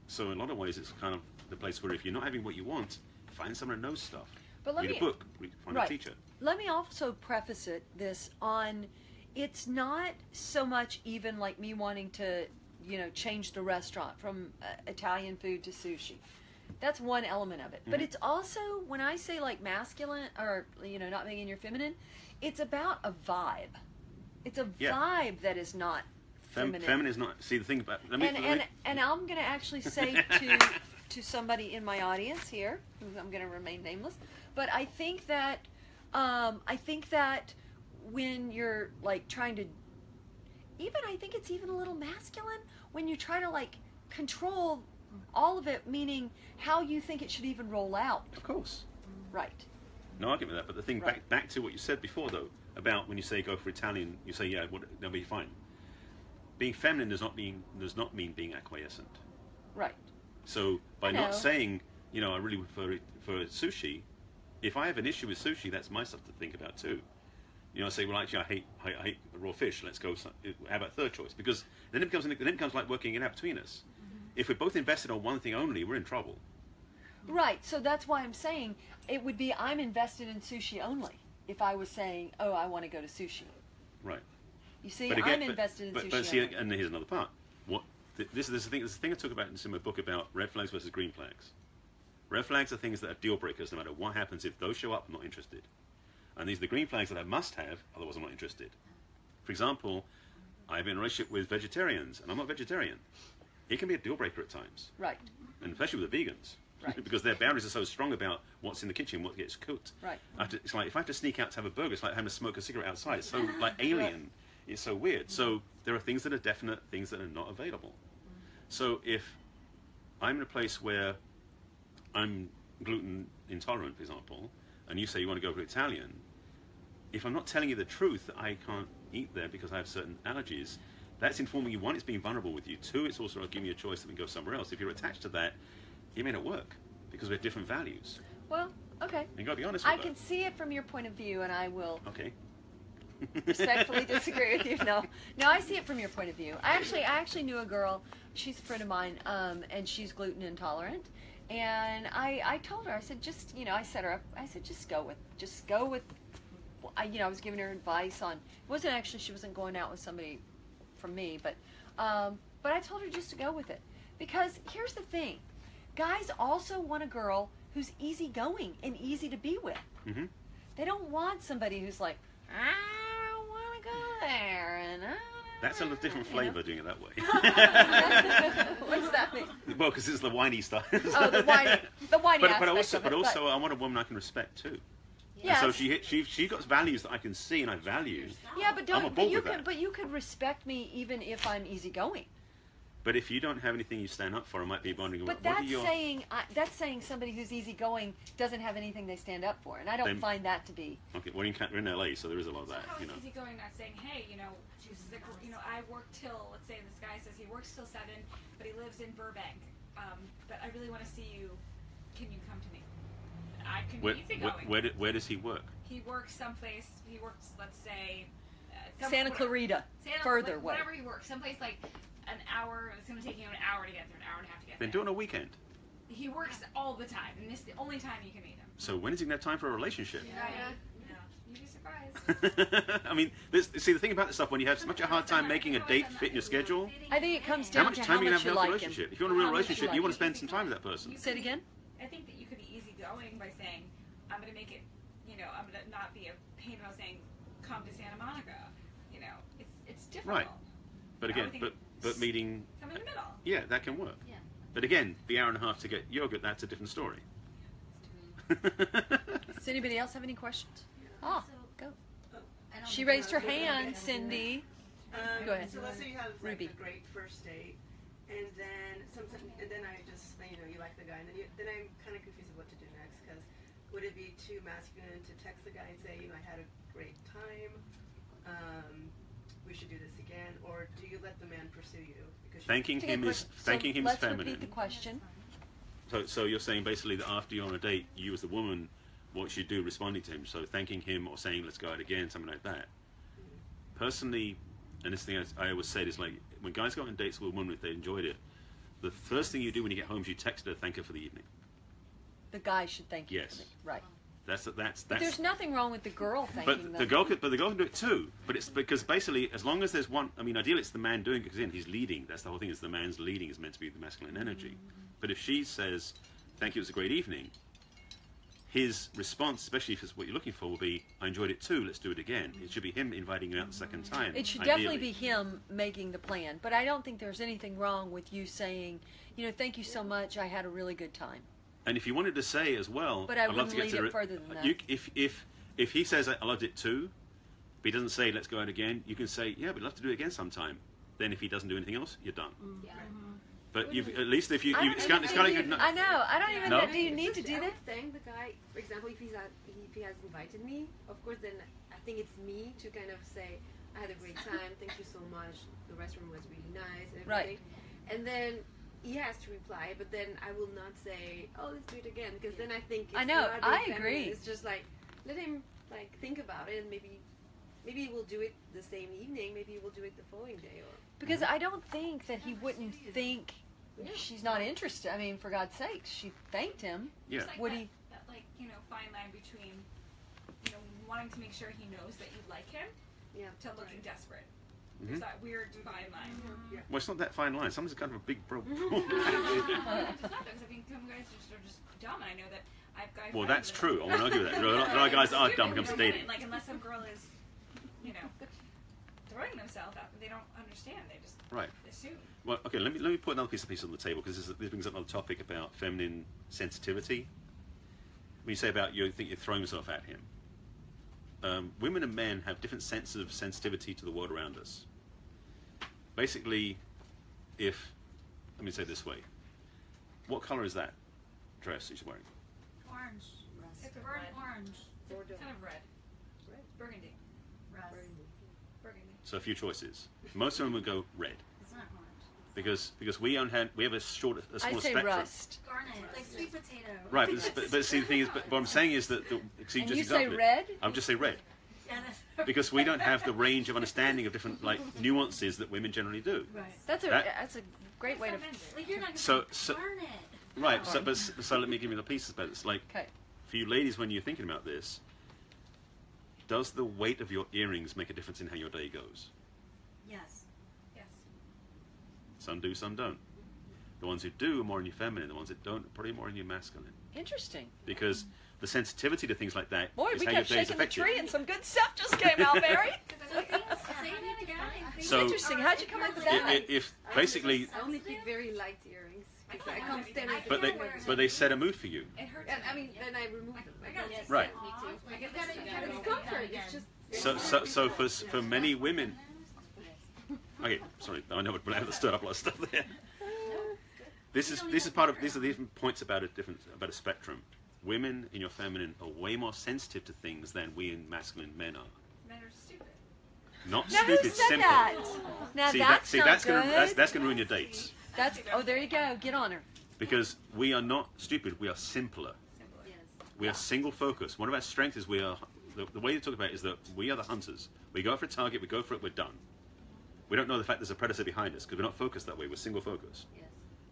So in a lot of ways, it's kind of the place where if you're not having what you want, find someone who knows stuff. But Read a book, find a teacher. Let me also preface this on, it's not so much even like me wanting to, change the restaurant from Italian food to sushi. That's one element of it. But it's also, when I say like masculine or, you know, not being in your feminine, it's about a vibe. It's a vibe that is not feminine. Feminine is not. See, the thing about. And I'm going to actually say to somebody in my audience here, who I'm going to remain nameless, but I think that when you're like trying to, I think it's even a little masculine when you try to like control all of it, meaning how you think it should even roll out. Of course. Right. No argument with that. But the thing, back to what you said before, though, about when you say go for Italian, you say, yeah, they'll be fine. Being feminine does not mean being acquiescent. Right. So by not saying, you know, I really prefer sushi, if I have an issue with sushi, that's my stuff to think about too. You know, I say, well, actually, I hate raw fish. Let's go. How about third choice? Because then it becomes like working it out between us. If we're both invested on one thing only, we're in trouble. Right. So that's why I'm saying it would be I'm invested in sushi only. If I was saying, oh, I want to go to sushi. Right. You see, I'm invested in sushi. But see, only. and here's another part. This is the thing I talk about in my book about red flags versus green flags. Red flags are things that are deal breakers no matter what happens. If those show up, I'm not interested. And these are the green flags that I must have, otherwise I'm not interested. For example, I've been in a relationship with vegetarians, and I'm not vegetarian. It can be a deal breaker at times. Right. And especially with the vegans. Right. Because their boundaries are so strong about what's in the kitchen, what gets cooked. Right. It's like if I have to sneak out to have a burger, it's like having to smoke a cigarette outside. It's so like alien. It's so weird. So there are things that are definite, things that are not available. So if I'm in a place where I'm gluten intolerant, for example, and you say you want to go for Italian, if I'm not telling you the truth that I can't eat there because I have certain allergies, that's informing you. One, it's being vulnerable with you. Two, it's also giving you a choice that we can go somewhere else. If you're attached to that, it may not work because we have different values. Well, okay. You got to be honest with I that. can see it from your point of view, and I will respectfully disagree with you. No, I see it from your point of view. I actually knew a girl. She's a friend of mine, and she's gluten intolerant. And I told her, I said, I set her up. I said, just go with. I was giving her advice on. It wasn't actually she wasn't going out with somebody from me, but I told her just to go with it because here's the thing, guys also want a girl who's easygoing and easy to be with. Mm-hmm. They don't want somebody who's like, I don't want to go there, and that's a different flavor doing it that way. What's that mean? Well, because it's the whiny style. Oh, the whiny aspect but also I want a woman I can respect too. Yes. And so she got values that I can see and I value. Yeah, but you could respect me even if I'm easygoing. But if you don't have anything you stand up for, I might be wondering. But that's saying somebody who's easygoing doesn't have anything they stand up for, and I don't find that to be. Okay, well, you're in LA, so there is a lot of that. So how is easygoing not saying, hey, I work till, let's say this guy says he works till 7, but he lives in Burbank, but I really want to see you. Can you come to me? I can be easygoing. Where does he work? He works someplace. He works, let's say, Santa Clarita, further away. Whatever he works, someplace like an hour. It's going to take him an hour to get there, an hour and a half to get there. Then do it on a weekend. He works all the time, and this is the only time you can meet him. So when is he going to have time for a relationship? Yeah. You'd be surprised. I mean, the thing about this stuff, when you have such a hard time making a date fit in your schedule, I think it comes down to how much you like him. If you want a real relationship, you want to spend some time with that person. Say it again? I think that you could be easygoing by saying, I'm going to make it, I'm going to not be a pain about saying, come to Santa Monica. It's difficult. Right. But again, but meeting... Come in the middle. Yeah, that can work. Yeah. But again, the hour and a half to get yogurt, that's a different story. Does anybody else have any questions? Go. She raised her hand, Cindy. Go ahead. So let's say you have Ruby. a great first date, and then I just, you like the guy, and then I'm kind of confused of what to do next, because would it be too masculine to text the guy and say, I had a great time, we should do this again, or do you let the man pursue you? Thanking him is feminine. Let's repeat the question. So you're saying basically that after you're on a date, you as the woman, what should you do responding to him? So thanking him or saying, let's go out again, something like that. Personally, and this thing I always said is like, when guys go on dates with a woman, if they enjoyed it, the first thing you do when you get home is you text her, thank her for the evening. The guy should thank you. Yes. Right. That's. But there's nothing wrong with the girl thanking them. But the girl can do it too. But it's because basically, as long as there's one, ideally it's the man doing it because he's leading. That's the whole thing. Is the man's leading is meant to be the masculine energy. But if she says, thank you, it was a great evening, his response, especially if it's what you're looking for, will be, I enjoyed it too, let's do it again. It should be him inviting you out the second time. It should ideally. definitely be him making the plan. But I don't think there's anything wrong with you saying, you know, thank you so much, I had a really good time. And if you wanted to say as well, But I I'd love to wouldn't get lead to it further than that. If he says I loved it too, but he doesn't say let's go out again, you can say yeah, we'd love to do it again sometime. Then if he doesn't do anything else, you're done. Yeah. But you've, at least if you, I don't it's kind of good. I know. I don't even No? know. Do you need to do I that? would thank the guy, for example, if he has invited me, of course, then I think it's me to kind of say, I had a great time, thank you so much, the restaurant was really nice, and everything. Right. And then he has to reply, but then I will not say, oh, let's do it again, because then I think it's I know, not I being agree. feminine. It's just like, let him like think about it, and maybe we'll do it the same evening, maybe we'll do it the following day, or Because I don't think that he wouldn't think Yeah. she's not interested. I mean, for God's sake, she thanked him. Yeah. It's like Would that, he? that, like, you know, fine line between, you know, wanting to make sure he knows that you like him yeah. to looking desperate. Mhm. There's that weird fine line. Well, it's not that fine line. Sometimes it's kind of a big broke. It's not, because I think some guys are just dumb, and I know that I've guys. Well, that's true. I won't argue with that. There are guys that are dumb when it comes to dating. Like, unless some girl is, you know, throwing themselves out, they don't understand. They just Right. assume. Well, okay. Let me put another piece on the table, because this brings up another topic about feminine sensitivity. When you say about you think you're throwing yourself at him, women and men have different senses of sensitivity to the world around us. Basically, let me say it this way, what color is that dress that she's wearing? Orange. It's burnt orange. It's kind of red. Red. Burgundy. Russ. Burgundy. So a few choices. Most women would go red, It's not orange. because we have a I smaller say spectrum. rust. Garnet, like sweet potato. Right, but see, the thing is, but what I'm saying is that see, And just you say example it. red? I would just say red, Yeah, that's because we don't have the range of understanding of different like nuances that women generally do. right. That's a That- great way to. Like you're not gonna So- say so- garnet. Right. So let me give you the pieces about this. Like, Okay. for you ladies, when you're thinking about this, does the weight of your earrings make a difference in how your day goes? Yes. Yes. Some do, some don't. The ones who do are more in your feminine. The ones that don't are probably more in your masculine. Interesting. Because the sensitivity to things like that Boy, is we how your kept day is shaking the affected. tree, and some good stuff just came out, Barry. Say that again. So- Interesting. How'd you come up with that? If basically, I only pick very light earrings, because I can't stand it. but they set a mood for you. It hurts. And, I mean, then I remove them. I don't Yes. Right. Me too. I get that. It's comfort. It's just. So for many women. Okay, sorry, I know I have stirred up a lot of stuff there. These are the different points about a spectrum. Women in your feminine are way more sensitive to things than we in masculine men are. Men are stupid. Not Now, who stupid, said simple. that? Now that's not that's good. gonna ruin your dates. Oh, there you go. Get on her. Because we are not stupid, we are simpler. Yes. We are single focused. One of our strengths is the way you talk about it is that we are the hunters. We go for a target, we go for it, we're done. We don't know the fact there's a predator behind us because we're not focused that way. We're single focused. Yes.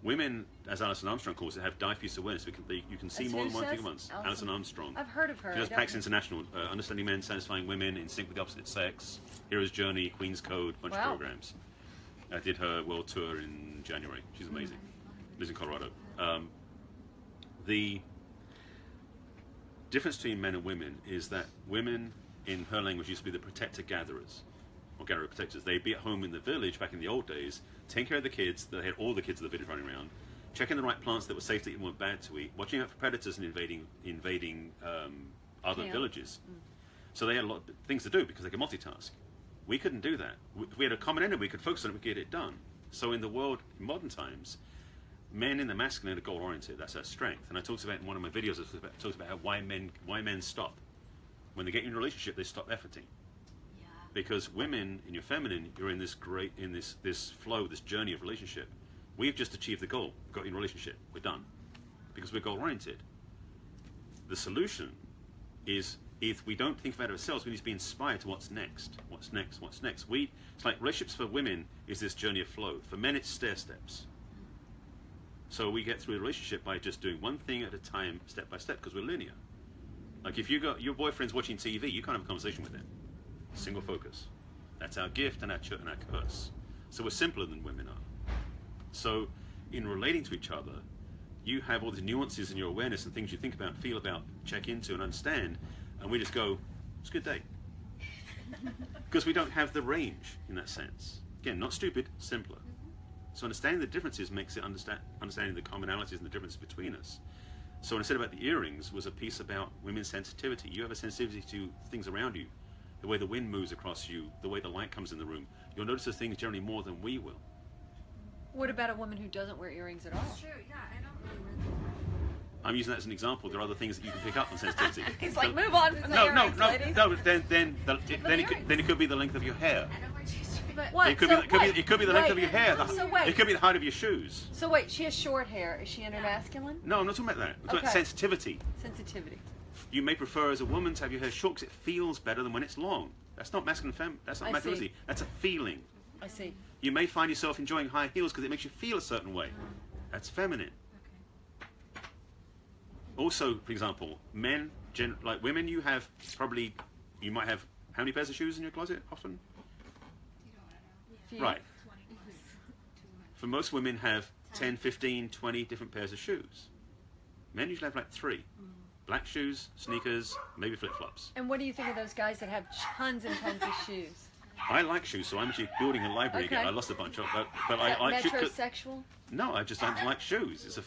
Women, as Alison Armstrong calls it, have diffuse awareness. You can see That's more who than one thing at says? once. Alison. Alison Armstrong. I've heard of her. She does I don't PAX know. International, Understanding Men, Satisfying Women, In Sync with the Opposite Sex, Hero's Journey, Queen's Code, bunch of Wow. programs. I did her world tour in January. She's amazing. Lives in Colorado. The difference between men and women is that women, in her language, used to be the protector-gatherers, or gatherer-protectors. They'd be at home in the village back in the old days, taking care of the kids. They had all the kids of the village running around, checking the right plants that were safe to eat and weren't bad to eat, watching out for predators and invading other Yeah. villages. So they had a lot of things to do because they could multitask. We couldn't do that. If we had a common enemy, we could focus on it, we could get it done. So in the world, in modern times, men in the masculine are goal-oriented. That's our strength. And I talked about in one of my videos, I talked about why men stop. When they get in a relationship, they stop efforting. Yeah. Because women, in your feminine, you're in this this flow, this journey of relationship. We've just achieved the goal. We've got in a relationship. We're done. Because we're goal-oriented. The solution is, if we don't think about it ourselves, we need to be inspired to what's next. What's next? What's next? It's like relationships for women is this journey of flow. For men, it's stair steps. So we get through a relationship by just doing one thing at a time, step by step, because we're linear. Like if your boyfriend's watching TV, you can't have a conversation with him. Single focus. That's our gift and our curse. So we're simpler than women are. So in relating to each other, you have all these nuances in your awareness and things you think about, feel about, check into and understand, and we just go, it's a good day. Because we don't have the range in that sense. Again, not stupid, simpler. So understanding the differences makes it understanding the commonalities and the differences between us. So instead about the earrings was a piece about women's sensitivity. You have a sensitivity to things around you, the way the wind moves across you, the way the light comes in the room. You'll notice those things generally more than we will. What about a woman who doesn't wear earrings at all? That's true. Yeah, I don't really wear them. I'm using that as an example. There are other things that you can pick up on sensitivity. He's like, move on from the no, earrings, ladies. but then it could be the length of your hair. I don't wear G-string. But what? It could be the length of your hair. So wait. It could be the height of your shoes. So wait, she has short hair. Is she intermasculine? No, I'm not talking about that. I'm talking about Okay. sensitivity. Sensitivity. You may prefer as a woman to have your hair short because it feels better than when it's long. That's not masculine. That's not I masculinity. see. That's a feeling. I see. You may find yourself enjoying high heels because it makes you feel a certain way. That's feminine. Also, for example, men, like women, you might have how many pairs of shoes in your closet often? Few. Right. For most women have 10, 15, 20 different pairs of shoes. Men usually have like 3. Black shoes, sneakers, maybe flip-flops. And what do you think of those guys that have tons and tons of shoes? I like shoes, so I'm actually building a library again. Okay. I lost a bunch of, but Is I that like shoes. metrosexual? No, I like shoes.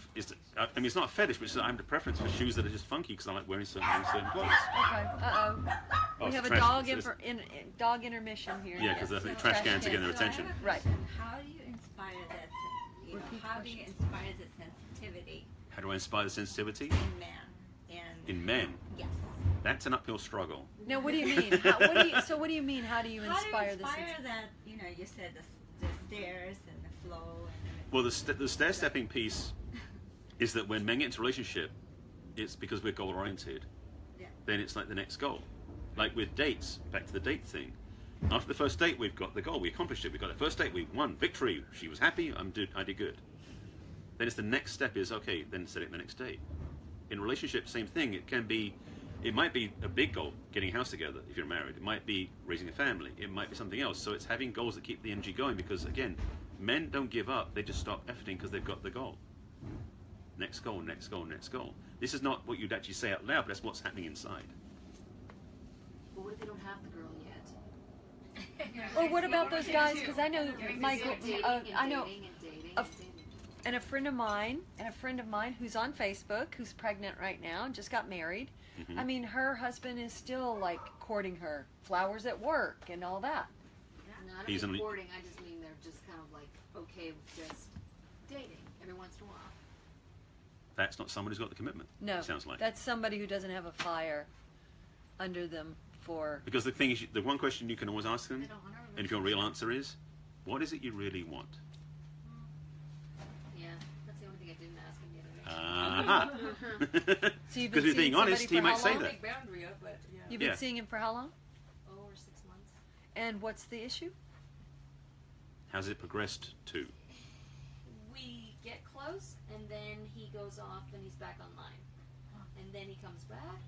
I mean, it's not a fetish, but I have a preference for shoes that are just funky because I like wearing certain clothes. Okay. Uh-oh. Oh, We have a trash- dog it's- dog intermission here. Yeah, because I think trash cans are getting their attention. Right. How do you inspire that? Repeat How do you inspire the sensitivity How do I inspire the sensitivity in men? in men? Yes. That's an uphill struggle. No, what do you mean? So what do you mean? How do you inspire this? How do you inspire that? You know, you said the stairs and the flow. And Well, the stair-stepping piece is that when men get into a relationship, it's because we're goal-oriented. Yeah. Then it's like the next goal. Like with dates, back to the date thing. After the first date, we've got the goal. We accomplished it. We got the first date. We won. Victory. She was happy. I did good. Then it's the next step is, okay, then set it the next date. In relationships, same thing. It might be a big goal, getting a house together if you're married. It might be raising a family. It might be something else. So it's having goals that keep the energy going because, again, men don't give up. They just stop efforting because they've got the goal. Next goal, next goal, next goal. This is not what you'd actually say out loud, but that's what's happening inside. But what if they don't have the girl yet? Or what about those guys? Because I know my Dating I know and dating a and f- dating. and a friend of mine who's on Facebook who's pregnant right now and just got married. Mhm. I mean, her husband is still like courting her, flowers at work and all that. No, I don't He's mean only- courting. I just mean they're just kind of like okay with just dating every once in a while. That's not someone who's got the commitment. No, It sounds like. that's somebody who doesn't have a fire under them for. Because the thing is, the one question you can always ask them, They don't want to and if your real answer is, what is it you really want? Yeah, that's the only thing I didn't ask him the other day. Uh-huh. So you've been Because he's seeing being honest, somebody he for might how say long? that. Big boundary up, but yeah. You've been Yeah. seeing him for how long? Over 6 months. And what's the issue? How's it progressed to? We get close, and then he goes off, and he's back online, and then he comes back,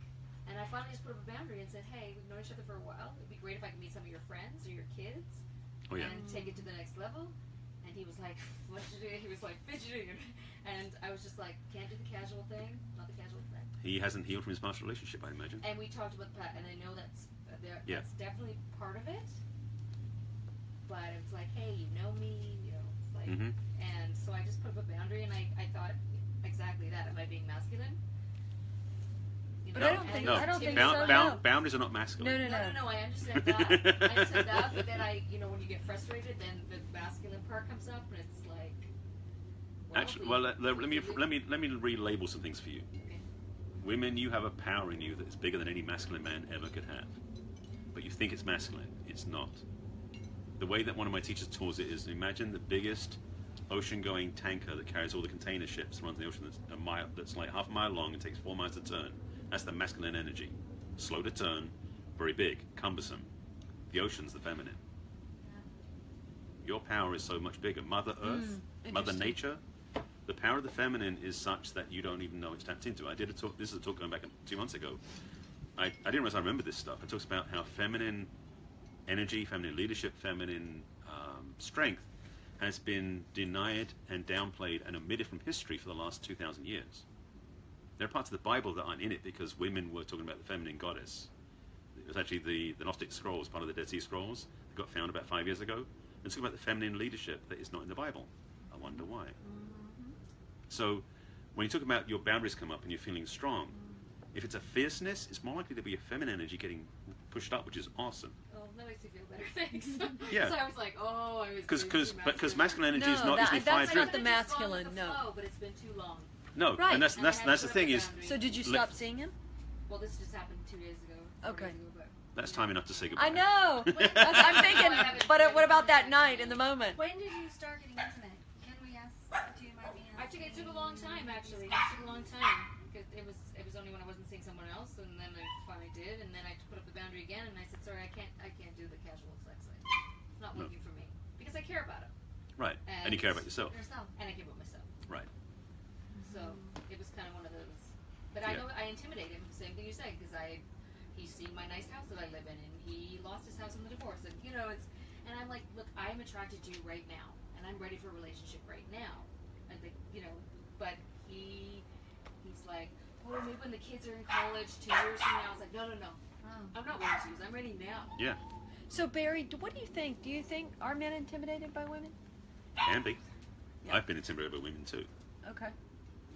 and I finally just put up a boundary and said, "Hey, we've known each other for a while. It'd be great if I could meet some of your friends or your kids, Oh yeah. and take it to the next level." And he was like, "What should I do?" He was like fidgeting, and I was just like, "Can't do the casual thing, not the casual thing." He hasn't healed from his past relationship, I imagine. And we talked about that, and I know that's Yeah. that's definitely part of it. But it's like, hey, you know me, you know, it's like, Mhm. and so I just put up a boundary, and I thought exactly that. Am I being masculine? You But know, I don't and think- it I don't was think timid. so, no. Boundaries are not masculine. No. I understand that. I understand that, but then when you get frustrated, then the masculine part comes up, and it's like, well, Actually, well, let me relabel some things for you. Okay. Women, you have a power in you that is bigger than any masculine man ever could have. But you think it's masculine. It's not. The way that one of my teachers taught it is, imagine the biggest ocean-going tanker that carries all the container ships, runs the ocean that's like half a mile long and takes 4 miles to turn. That's the masculine energy. Slow to turn, very big, cumbersome. The ocean's the feminine. Your power is so much bigger. Mother Earth, Mother interesting. Nature. The power of the feminine is such that you don't even know it's tapped into. I did a talk. This is a talk going back 2 months ago. I didn't realize I remember this stuff. It talks about how feminine energy, feminine leadership, feminine strength has been denied and downplayed and omitted from history for the last 2,000 years. There are parts of the Bible that aren't in it because women were talking about the feminine goddess. It was actually the Gnostic Scrolls, part of the Dead Sea Scrolls, that got found about 5 years ago. And talking about the feminine leadership that is not in the Bible. I wonder why. So when you talk about your boundaries come up and you're feeling strong, if it's a fierceness, it's more likely to be a feminine energy getting pushed up, which is awesome. Oh, that makes me feel better. Thanks. Yeah. So I was like, oh, I was Because masculine energy is No, not usually that's fire not the driven. masculine, no. Flow, but it's been too long. No, Right. and that's And I had to the put thing up a is, boundary. So did you Li- stop seeing him? Well, this just happened 2 days ago. 4 Okay. days ago, but that's time enough to say goodbye. I know. I'm thinking, but what about that night in the moment? When did you start getting intimate? Can we ask? Do you mind me asking? it took a long time, actually. It took a long time. Because it was only when I wasn't seeing someone else, and then I finally did, and then I put up the boundary again, and I said, sorry, I can't do the casual sex thing. It's not working for me. Because I care about him. Right, and you care about yourself. Yourself. And I care about myself. Right. So it was kind of one of those. But I Yeah. know I intimidate him. Same thing you said, because he's seen my nice house that I live in, and he lost his house in the divorce, and and I'm like, look, I'm attracted to you right now, and I'm ready for a relationship right now. I think, but he's like, oh, maybe when the kids are in college 2 years from now. I was like, no, I'm not ready to use. I'm ready now. Yeah, So Barry, what do you think? Do you think are men intimidated by women? can be. Yeah. I've been intimidated by women too. Okay.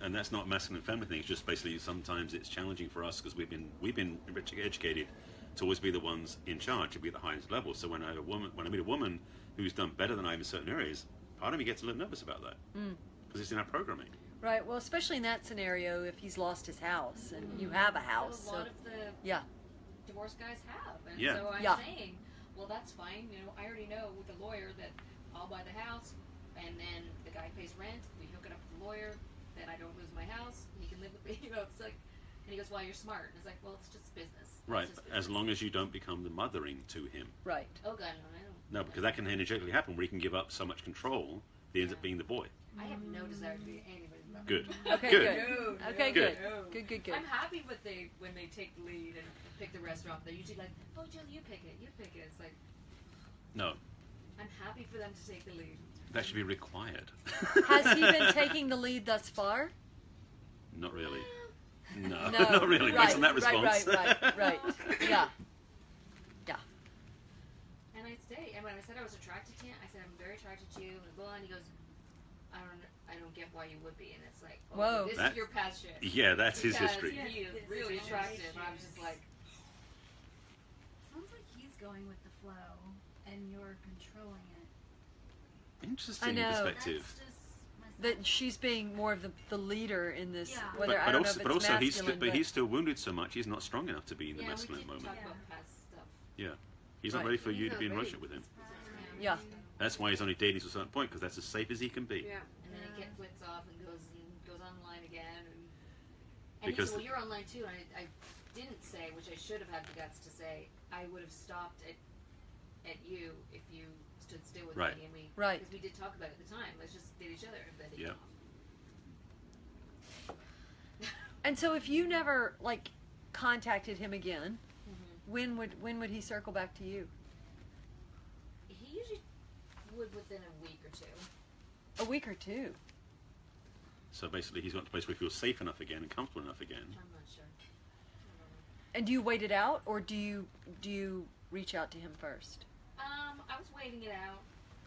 And that's not a masculine and feminine thing. It's just basically sometimes it's challenging for us because we've been educated to always be the ones in charge, to be at the highest level. So when I meet a woman who's done better than I in certain areas, part of me gets a little nervous about that because it's in our programming. Right. Well, especially in that scenario, if he's lost his house and you have a house. A lot of the Yeah. divorced guys have. And Yeah. so I'm Yeah. saying, well, that's fine. I already know with the lawyer that I'll buy the house, and then the guy pays rent. We hook it up with the lawyer. Then I don't lose my house. He can live with me. It's like, and he goes, well, you're smart. And it's like, well, it's just business. It's Right, just as business. long as you don't become the mothering to him. Right. Oh, God, no, I don't. No, because that can energetically happen where he can give up so much control, he ends up being the boy. I have no desire to be anybody's mother. Good. Okay. Good. Good. No, Okay. no, Good. no. Good. I'm happy when they take the lead and pick the restaurant. They're usually like, oh, Jill, you pick it. It's like, No, I'm happy for them to take the lead. that should be required. Has he been taking the lead thus far? Not really. No, No. not really. Right. Based on that response. Right. Yeah. And I say, and when I said I was attracted to him, I said I'm very attracted to you. And he goes, I don't get why you would be. And it's like, oh, Whoa. this That- is your past shit. Yeah, that's his Because history. He is really attractive. And I was just like, Sounds like he's going with the flow, and you're controlling it. Interesting I know. perspective. That's just my That she's being more of the leader in this. Yeah. Whether I don't know if it's also masculine, he's still wounded so much he's not strong enough to be in the yeah, we masculine did moment. talk Yeah. about past stuff. Yeah, he's not Right. ready for you He's to be in not ready. relationship with him. Yeah. That's why he's only dating to a certain point because that's as safe as he can be. Yeah. And then he flips off and goes online again. And Because he said, well, you're online too. And I didn't say, which I should have had the guts to say, I would have stopped at you if you stood still with Right. me. And Right. Because we did talk about it at the time. Let's just date each other. But Yeah. And so, if you never contacted him again, Mm-hmm. when would he circle back to you? He usually would within a week or two. A week or two. So basically, he's got to a place where he feels safe enough again and comfortable enough again. I'm not sure. I don't know. And do you wait it out, or do you reach out to him first? I was waiting it out.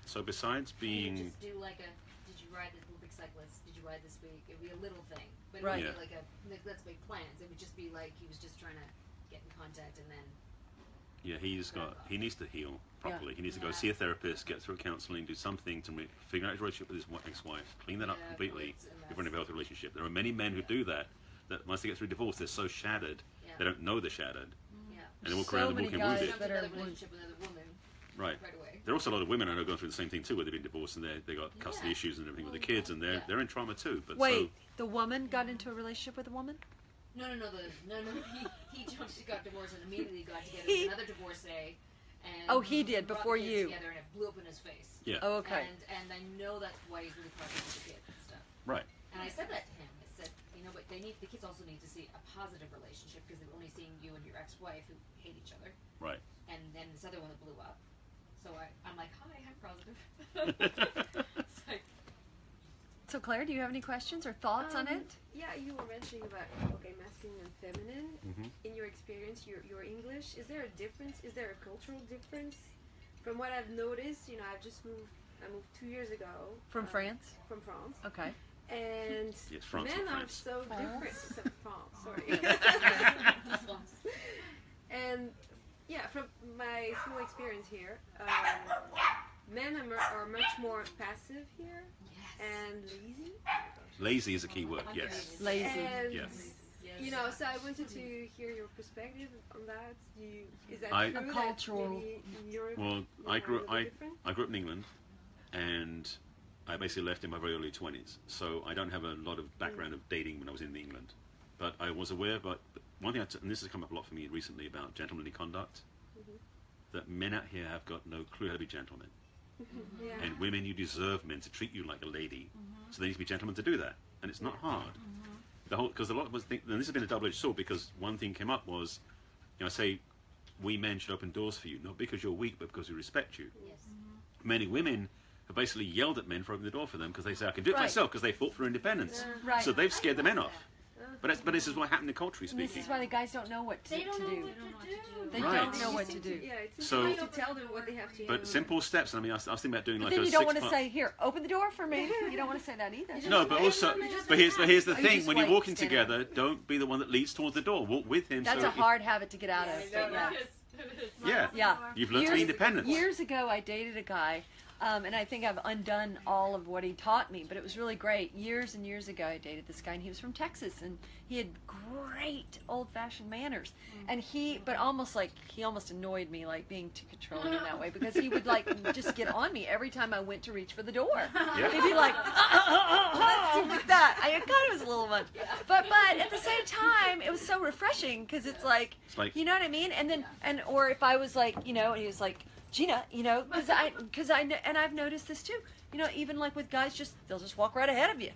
So besides We would being, just do like a, did you ride the big cyclist? Did you ride this week? It'd be a little thing. But it Right. wouldn't be like let's make plans. It would just be like he was just trying to get in contact and then. yeah, he needs to heal properly. He needs to go Yeah. see a therapist, get through counseling, do something to figure out his relationship with his ex-wife, clean that up Yeah, completely it's a mess. before any healthy relationship. There are many men who do that once they get through divorce, they're so shattered, Yeah. they don't know they're shattered. Yeah. And they walk So around and many walking guys wounded. Jump that to are another relationship with another woman Right. right away. There are also a lot of women I know going through the same thing too, where they've been divorced and they got custody Yeah. issues and everything with the Well, kids, and yeah. they're in trauma too. But Wait, the woman got into a relationship with a woman? No. He jumped, got divorced, and immediately got together with another divorcee. And Oh, he did, brought before the kids you. Together, and it blew up in his face. yeah, Oh, okay. And I know that's why he's really cautious with the kids and stuff. right. And I said that to him. I said, but the kids also need to see a positive relationship because they're only seeing you and your ex-wife who hate each other. Right. And then this other one that blew up. So I'm like, hi, I'm positive. Claire, do you have any questions or thoughts on it? Yeah, you were mentioning about masculine and feminine. In your experience, your English, is there a difference? Is there a cultural difference? From what I've noticed, you know, I moved 2 years ago. From France? From France. Okay. And Yes, France men or are France. so different. Except France, sorry. And yeah, from my small experience here, men are much more passive here and lazy. Lazy is a key word, yes. Lazy. And, Yes. you know, so I wanted to hear your perspective on that. Is that I- true? A that cultural- maybe in Europe Well, men I are grew a little different? up in England, and I basically left in my very early 20s. So I don't have a lot of background of dating when I was in England, but I was aware. But one thing, and this has come up a lot for me recently about gentlemanly conduct, that men out here have got no clue how to be gentlemen, Yeah. and women, you deserve men to treat you like a lady. So they need to be gentlemen to do that, and it's not hard. Because a lot of us think, and this has been a double-edged sword, because one thing came up was, you know, I say, we men should open doors for you, not because you're weak, but because we respect you. Yes. Many women have basically yelled at men for opening the door for them because they say, I can do it Right. myself, because they fought for independence. Right. So they've scared the men off. But this is what happened in culturally And this speaking. is why the guys don't know what to, They don't to know do. what to do. They Right. don't know what to do. Yeah, it's So- important to tell them what they have to do. But simple steps. I mean, I was thinking about doing But like then a you don't want to 6 say, here, open the door for me. You don't want to say that either. No, but also, but here's the Oh, you thing: just when you're wait, walking stand together, don't be the one that leads towards the door. Walk with him. That's so a hard habit to get out of. But yeah. Yeah. Yeah. You've learned to be independent. Years ago, I dated a guy, and I think I've undone all of what he taught me, but it was really great. Years and years ago, I dated this guy, and he was from Texas, and he had great old-fashioned manners. And he almost annoyed me, like being too controlling in that way, because he would like just get on me every time I went to reach for the door. Yeah. He'd be like, like that. I kind of was a little much, but at the same time, it was so refreshing because it's like, you know what I mean. And then or if I was like, you know, and he was like, Gina, you know, because I've noticed this too. You know, even like with guys, they'll just walk right ahead of you.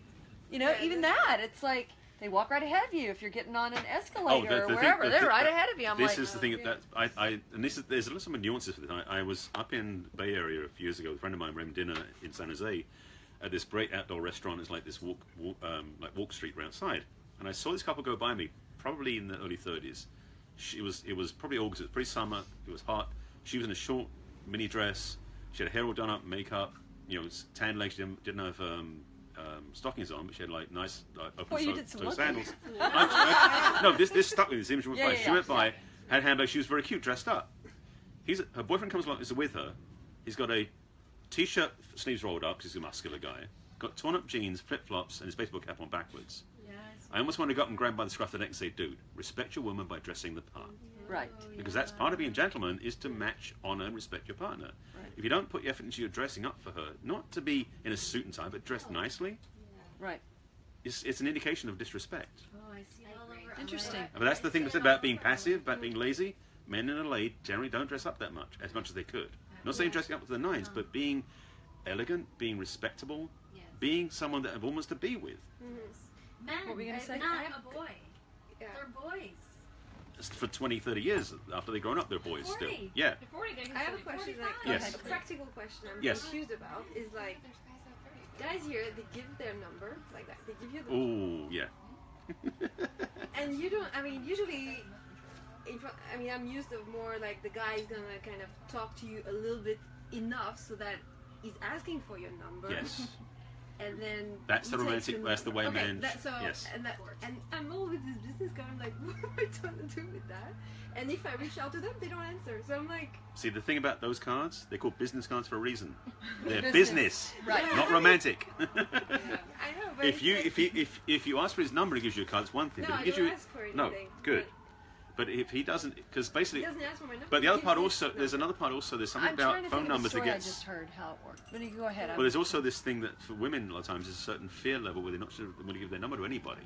You know, even that, it's like they walk right ahead of you if you're getting on an escalator or wherever. They're right ahead of you. I'm this like, is the thing that there's a little nuances for this. I was up in the Bay Area a few years ago with a friend of mine. We were having dinner in San Jose at this great outdoor restaurant. It's like this walk street right outside, and I saw this couple go by me, probably in the early 30s. It was probably August. It was pre-summer. It was hot. She was in a short mini dress. She had her hair all done up, makeup. You know, tan legs. She didn't have stockings on, but she had like nice open-toe sandals. No, this stuck with me. This image went by. She went by, had a handbag. She was very cute, dressed up. Her boyfriend comes along, is with her. He's got a t-shirt, sleeves rolled up, because he's a muscular guy. Got torn-up jeans, flip-flops, and his baseball cap on backwards. I almost want to go up and grab him by the scruff of the neck and say, dude, respect your woman by dressing the part. right. Because that's part of being a gentleman, is to match, honour, and respect your partner. Right. If you don't put your effort into your dressing up for her, not to be in a suit and tie, but dressed nicely, Right. it's an indication of disrespect. Oh, I see it all over. Interesting. But that's the thing that's about being passive, about being lazy. Men in LA generally don't dress up that much as they could. Not saying dressing up to the nines, but being elegant, being respectable, being someone that everyone wants to be with. Men, What were you gonna say? not a boy. Yeah. They're boys. For 20, 30 years after they've grown up, they're boys still. 40. Yeah. At 40, they can I have a still be question, 45. Yes. a practical question I'm Yes. confused about is like, There's guys at 30. guys here, they give their number, like that. They give you the Oh, yeah. and you don't, I mean, usually, I'm used to more like the guy's gonna kind of talk to you a little bit enough so that he's asking for your number. Yes. And then That's he the takes romantic, your that's the way number. men, yes. And I'm always this business guy. I'm like, what am I trying to do with that? And if I reach out to them, they don't answer. So I'm like, See, the thing about those cards, they're called business cards for a reason. They're Business. business, Right. not romantic. I know, but if it's you like, if you ask for his number, he gives you a card. It's one thing. no, but I if he gives don't you ask for anything. no, good. But if he doesn't, because He basically, doesn't ask for my number. but the he other gives part me- also, no. there's another part also. There's something I'm trying about to phone think of the numbers that story I gets. just heard how it worked. But you go ahead. Well, there's also this thing that for women a lot of times there's a certain fear level where they're not sure they want to give their number to anybody.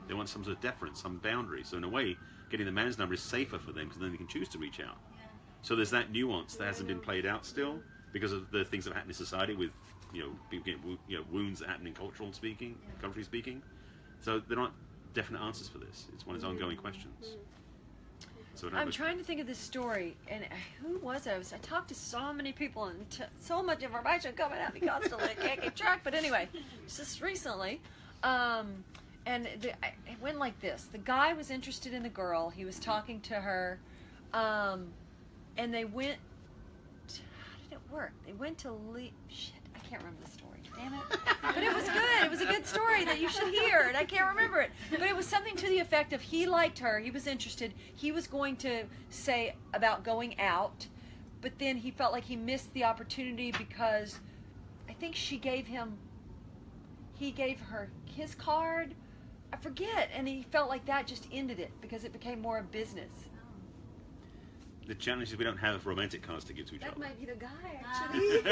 They want some sort of deference, some boundary. So in a way, getting the man's number is safer for them because then they can choose to reach out. So there's that nuance that hasn't been played out still because of the things that happen in society with, people getting wounds that happen in cultural speaking, country speaking. So there aren't definite answers for this. It's one of those ongoing questions. So I'm trying to think of this story, and who was it? I talked to so many people, and so much information coming at me constantly. I can't keep track. But anyway, just recently, and it went like this. The guy was interested in the girl. He was talking to her, and they went. How did it work? They went to shit. I can't remember the story. Damn it. But it was good. It was a good story that you should hear, and I can't remember it. But it was something to the effect of he liked her, he was interested, he was going to say about going out, but then he felt like he missed the opportunity because I think he gave her his card, I forget, and he felt like that just ended it because it became more a business. The challenge is we don't have romantic cards to give to each That other. might be the guy, actually.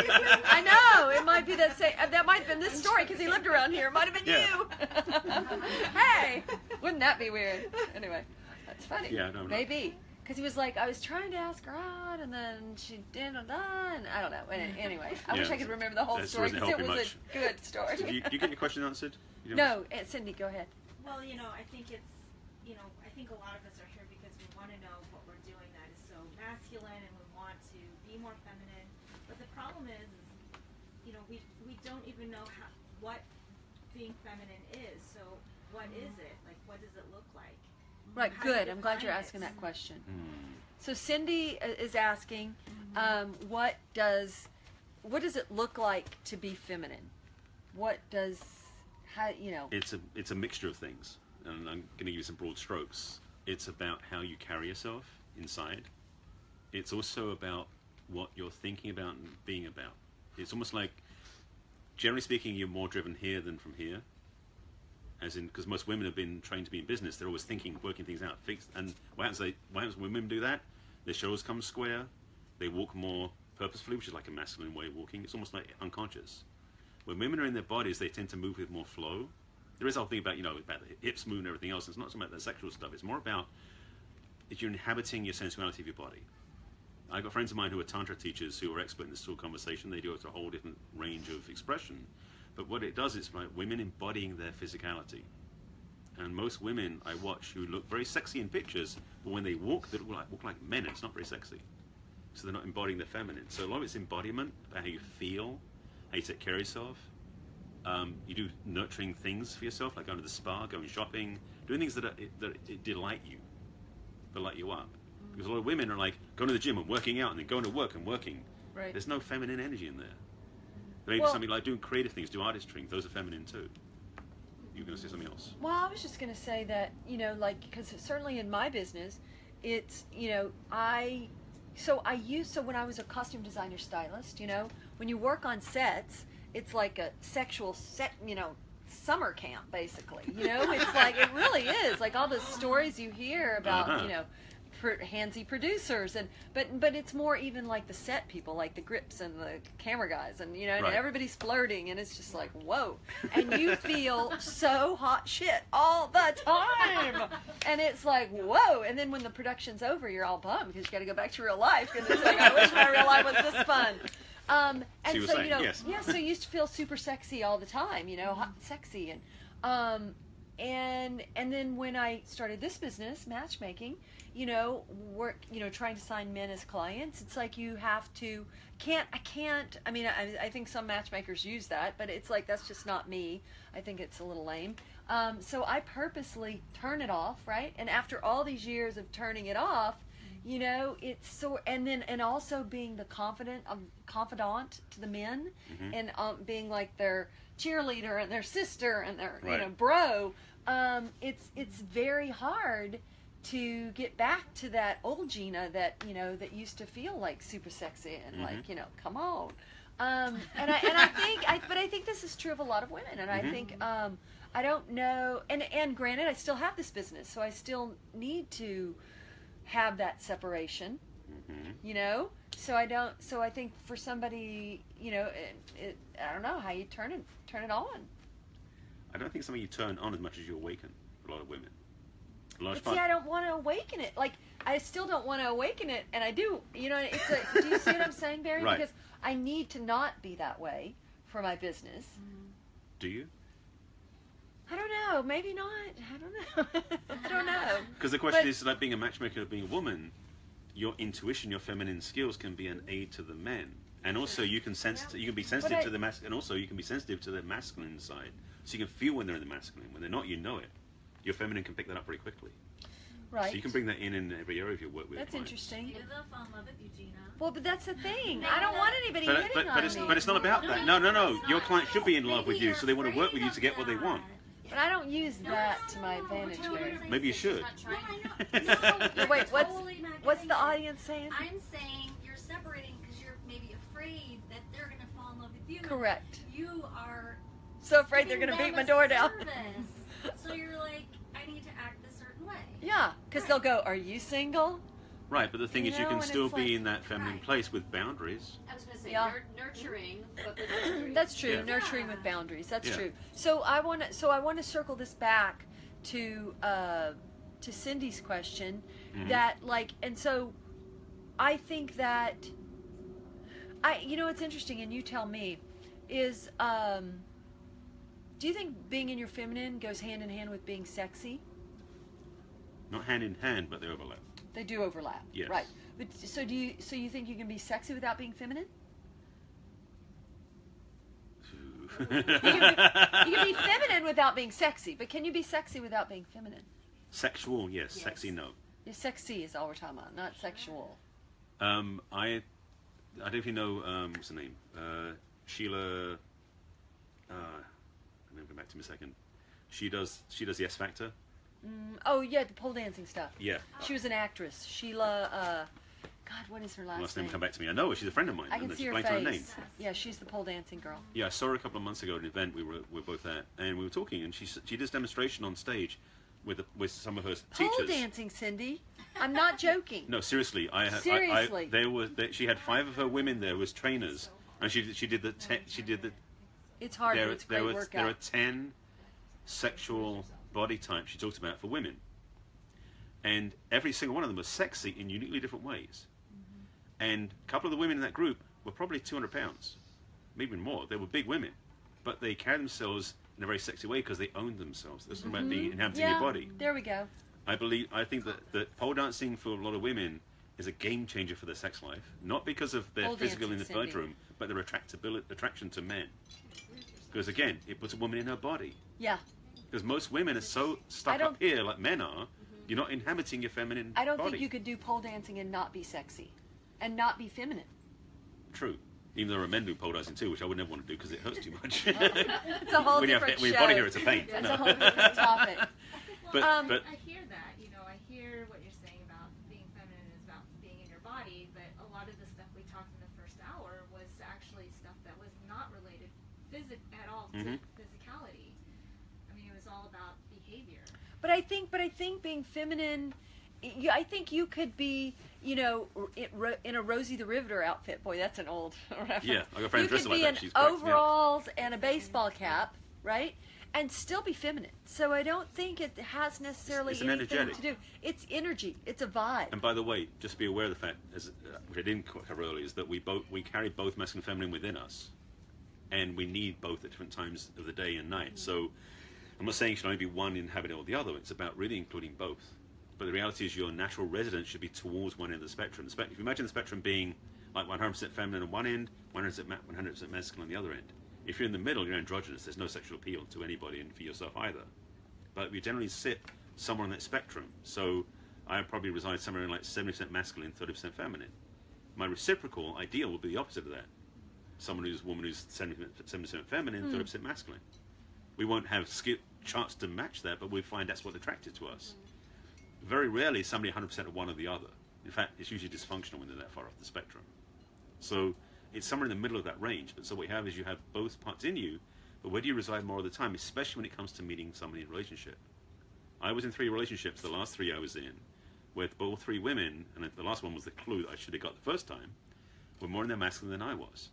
I know, it might be that same, that might have been this story because he lived around here. It might have been Yeah. you. Hey, wouldn't that be weird? Anyway, that's funny. Yeah, no. Maybe. Because he was like, I was trying to ask her out, and then she didn't, and I don't know. Anyway, I wish I could remember the whole that story story because doesn't it help was you a good story. Did you get your question answered? You No, don't- Cindy, go ahead. Well, I think it's, I think a lot of us are here because we want to know what we're doing that is so masculine and we want to be more feminine. But the problem is we don't even know what being feminine is. So what is it? Like, what does it look like? Right, How do you good. I'm glad you're define asking it? that question. Hmm. So Cindy is asking, what does it look like to be feminine? It's a mixture of things, and I'm going to give you some broad strokes. It's about how you carry yourself inside. It's also about what you're thinking about and being about. It's almost like, generally speaking, you're more driven here than from here. As in, because most women have been trained to be in business, they're always thinking, working things out, and what happens when women do that? Their shoulders come square, they walk more purposefully, which is like a masculine way of walking. It's almost like unconscious. When women are in their bodies, they tend to move with more flow. There is a whole thing about, about the hips moving and everything else. It's not so much about the sexual stuff. It's more about if you're inhabiting your sensuality of your body. I've got friends of mine who are Tantra teachers who are expert in this sort of conversation. They do it to a whole different range of expression. But what it does is like women embodying their physicality. And most women I watch who look very sexy in pictures, but when they walk, they walk like men. It's not very sexy. So they're not embodying their feminine. So a lot of it's embodiment, about how you feel, how you take care of yourself. You do nurturing things for yourself, like going to the spa, going shopping, doing things that delight you, that light you up. Because a lot of women are like going to the gym and working out and then going to work and working. Right. There's no feminine energy in there. Maybe something like doing creative things, do artistry, those are feminine too. You were going to say something else? Well, I was just going to say that, because certainly in my business, it's, so when I was a costume designer stylist, when you work on sets, it's like a sexual set, summer camp, basically. It's like, it really is. Like all the stories you hear about, handsy producers, but it's more even like the set people, like the grips and the camera guys, and and everybody's flirting, and it's just like, whoa, and you feel so hot shit all the time, and it's like, whoa, and then when the production's over, you're all bummed because you got to go back to real life, because it's like, I wish my real life was this fun. And so yes. So you used to feel super sexy all the time, hot and sexy, and then when I started this business, matchmaking, trying to sign men as clients, it's like you have to, I think some matchmakers use that, but it's like, that's just not me. I think it's a little lame. So I purposely turn it off, right? And after all these years of turning it off, it's so, and also being the confidant to the men, and being like their cheerleader and their sister and their bro. It's very hard to get back to that old Gina that that used to feel like super sexy and like come on. And I think this is true of a lot of women, and I think I don't know. And granted, I still have this business, so I still need to have that separation. So I don't. So I think for somebody, I don't know how you turn it on. I don't think it's something you turn on as much as you awaken. A lot of women. But see, I don't want to awaken it. Like, I still don't want to awaken it, and I do. It's like, do you see what I'm saying, Barry? Right. Because I need to not be that way for my business. Do you? I don't know. Maybe not. I don't know. I don't know. Because the question is, like being a matchmaker, being a woman, your intuition, your feminine skills can be an aid to the men, and also you can you can be sensitive to the and also you can be sensitive to the masculine side, so you can feel when they're in the masculine. When they're not, you know it. Your feminine can pick that up very quickly. Right. So you can bring that in every area of your work with. That's clients. interesting. Maybe they'll fall in love with you, Gina. Well, but that's the thing. I don't want anybody hitting on me. But it's not about that. No. Your client should be in love with you, so they want to work with you to get what they want. But I don't use that to my advantage. Maybe you should. Wait, what's the audience saying? I'm saying you're separating because you're maybe afraid that they're going to fall in love with you. Correct. You are so afraid they're going to beat my door down. So you're like, I need to act a certain way. Yeah, because they'll go, "Are you single?" Right, but the thing is, you can still be in that feminine place with boundaries. I was going to say nurturing, but with boundaries. That's true. Nurturing with boundaries. That's true. So I want to circle this back to Cindy's question. That and so I think that it's interesting, and you tell me, is do you think being in your feminine goes hand in hand with being sexy? Not hand in hand, but they overlap. They do overlap. Yes. Right. But so you think you can be sexy without being feminine? You can be feminine without being sexy, but can you be sexy without being feminine? Sexual, yes. Sexy, no. Yeah, sexy is all we're talking about, not sexual. I don't know if you know what's her name, Sheila. I'm gonna go back to me a second. She does the S Factor. Oh yeah, the pole dancing stuff. Yeah. She was an actress. Sheila. God, what is her last name? Come back to me. I know her. She's a friend of mine. I can see her face. Her name. Yeah, she's the pole dancing girl. Yeah, I saw her a couple of months ago at an event we were both at, and we were talking, and she did a demonstration on stage with some of her teachers. Pole dancing, Cindy. I'm not joking. No, seriously. Seriously. She had 5 of her women there as trainers, and she did the. It's hard. But it's a great workout. There are 10 sexual body types she talked about for women, and every single one of them was sexy in uniquely different ways. And a couple of the women in that group were probably 200 pounds, maybe more. They were big women, but they carried themselves in a very sexy way because they owned themselves. This is about being inhabiting your body. There we go. I think that pole dancing for a lot of women is a game changer for their sex life, not because of their physical in the bedroom, but their attraction to men. Because again, it puts a woman in her body. Yeah. Because most women are so stuck up here, like men are. You're not inhabiting your feminine body. I don't think you could do pole dancing and not be sexy, and not be feminine. True. Even though there are men who pole dancing too, which I would never want to do because it hurts too much. It's a whole different show. When your body here, it's a pain. That's a whole different topic. But I hear that. I hear what you're saying about being feminine is about being in your body, but a lot of the stuff we talked in the first hour was actually stuff that was not related at all to physicality. I mean, it was all about behavior. But I think being feminine, I think you could be, in a Rosie the Riveter outfit. Boy, that's an old reference. Yeah, I got a friend dressed like that. You could be in overalls and a baseball cap, right? And still be feminine. So I don't think it has necessarily anything to do. It's energy. It's a vibe. And by the way, just be aware of the fact, which I didn't cover earlier, is that we carry both masculine and feminine within us, and we need both at different times of the day and night. So I'm not saying you should only be one inhabiting or the other. It's about really including both. But the reality is your natural residence should be towards one end of the spectrum. If you imagine the spectrum being like 100% feminine on one end, 100% masculine on the other end. If you're in the middle, you're androgynous. There's no sexual appeal to anybody and for yourself either. But we generally sit somewhere on that spectrum. So I probably reside somewhere in like 70% masculine, 30% feminine. My reciprocal ideal would be the opposite of that. A woman who's 70% feminine, 30% masculine. We won't have charts to match that, but we find that's what's attracted to us. Very rarely is somebody 100% of one or the other. In fact, it's usually dysfunctional when they're that far off the spectrum. So it's somewhere in the middle of that range. But so what you have is you have both parts in you, but where do you reside more of the time, especially when it comes to meeting somebody in a relationship? I was in 3 relationships, the last 3 I was in, with all 3 women, and the last one was the clue that I should have got the first time, were more in their masculine than I was.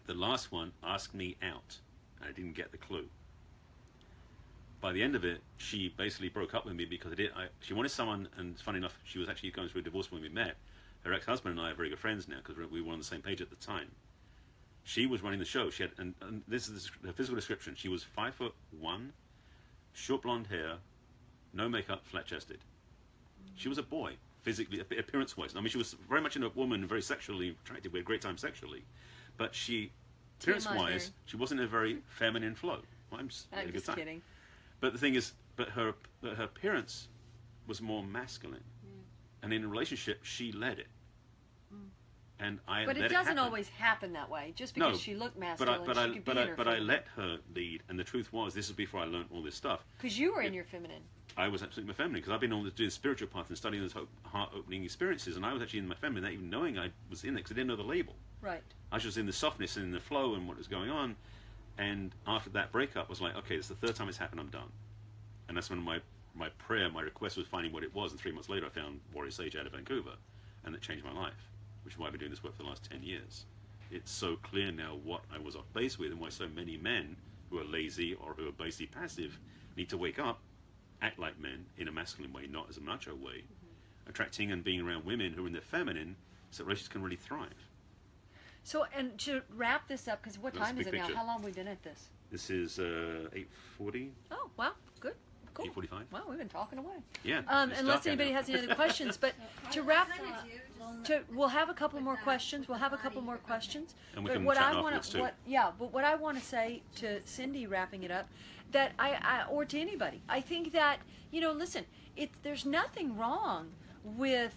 The last one asked me out, and I didn't get the clue. By the end of it, she basically broke up with me because she wanted someone, and funny enough, she was actually going through a divorce when we met. Her ex-husband and I are very good friends now because we were on the same page at the time. She was running the show. She had, and this is her physical description. She was 5'1", short blonde hair, no makeup, flat-chested. She was a boy, physically, appearance-wise. I mean, she was very much a woman, very sexually attractive. We had a great time sexually. But she, appearance-wise, she wasn't a very feminine flow. Well, I'm just having a good time. Kidding. But the thing is, her appearance was more masculine. And in a relationship, she led it. And I But let it doesn't happen. always happen that way. Just because No, she looked masculine, she could be in her but I feminine. let her lead. And the truth was, this is before I learned all this stuff. Because you were in your feminine. I was absolutely my feminine, because I've been on doing the spiritual path and studying those heart-opening experiences, and I was actually in my feminine, not even knowing I was in it, because I didn't know the label. Right. I was just in the softness and in the flow and what was going on. And after that breakup, I was like, okay, it's the third time it's happened, I'm done. And that's when my prayer, my request was finding what it was. And 3 months later, I found Warrior Sage out of Vancouver, and it changed my life, which is why I've been doing this work for the last 10 years. It's so clear now what I was off base with, and why so many men who are lazy or who are basically passive need to wake up, act like men in a masculine way, not as a macho way, attracting and being around women who are in their feminine, so relationships can really thrive. So, and to wrap this up, because what That's time the is it big now? picture. How long have we been at this? This is 8:40, Oh, wow. Good. Cool. 8:45. Wow, we've been talking away. Yeah. it's Unless dark out anybody now. has any other questions, but to wrap, we'll have a couple more questions. We'll have a couple more questions. And we But can what chat I want afterwards, to, too. but what I want to say to Cindy, wrapping it up, that or to anybody, I think that listen, there's nothing wrong with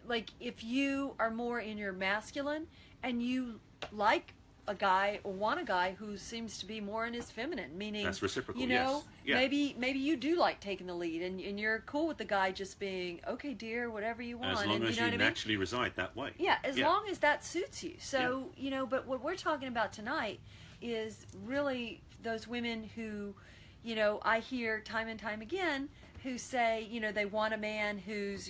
like if you are more in your masculine and you like a guy or want a guy who seems to be more in his feminine, meaning That's reciprocal, yes. Yeah. maybe you do like taking the lead and you're cool with the guy just being okay, dear, whatever you want. As long and as you know what I mean? naturally reside that way. Yeah, as long as that suits you. So, but what we're talking about tonight is really those women who, I hear time and time again who say, they want a man who's,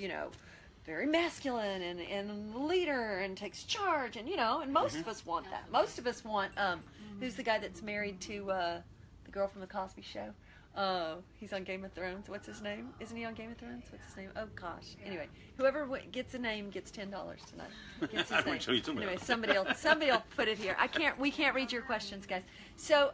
very masculine and a leader and takes charge and, and most of us want that. Most of us want, who's the guy that's married to the girl from the Cosby Show? He's on Game of Thrones. What's his name? Isn't he on Game of Thrones? What's his name? Oh gosh. Anyway, whoever gets a name gets $10 tonight. Gets his I'm name. not sure you're talking Anyway, about. somebody will put it here. We can't read your questions, guys. So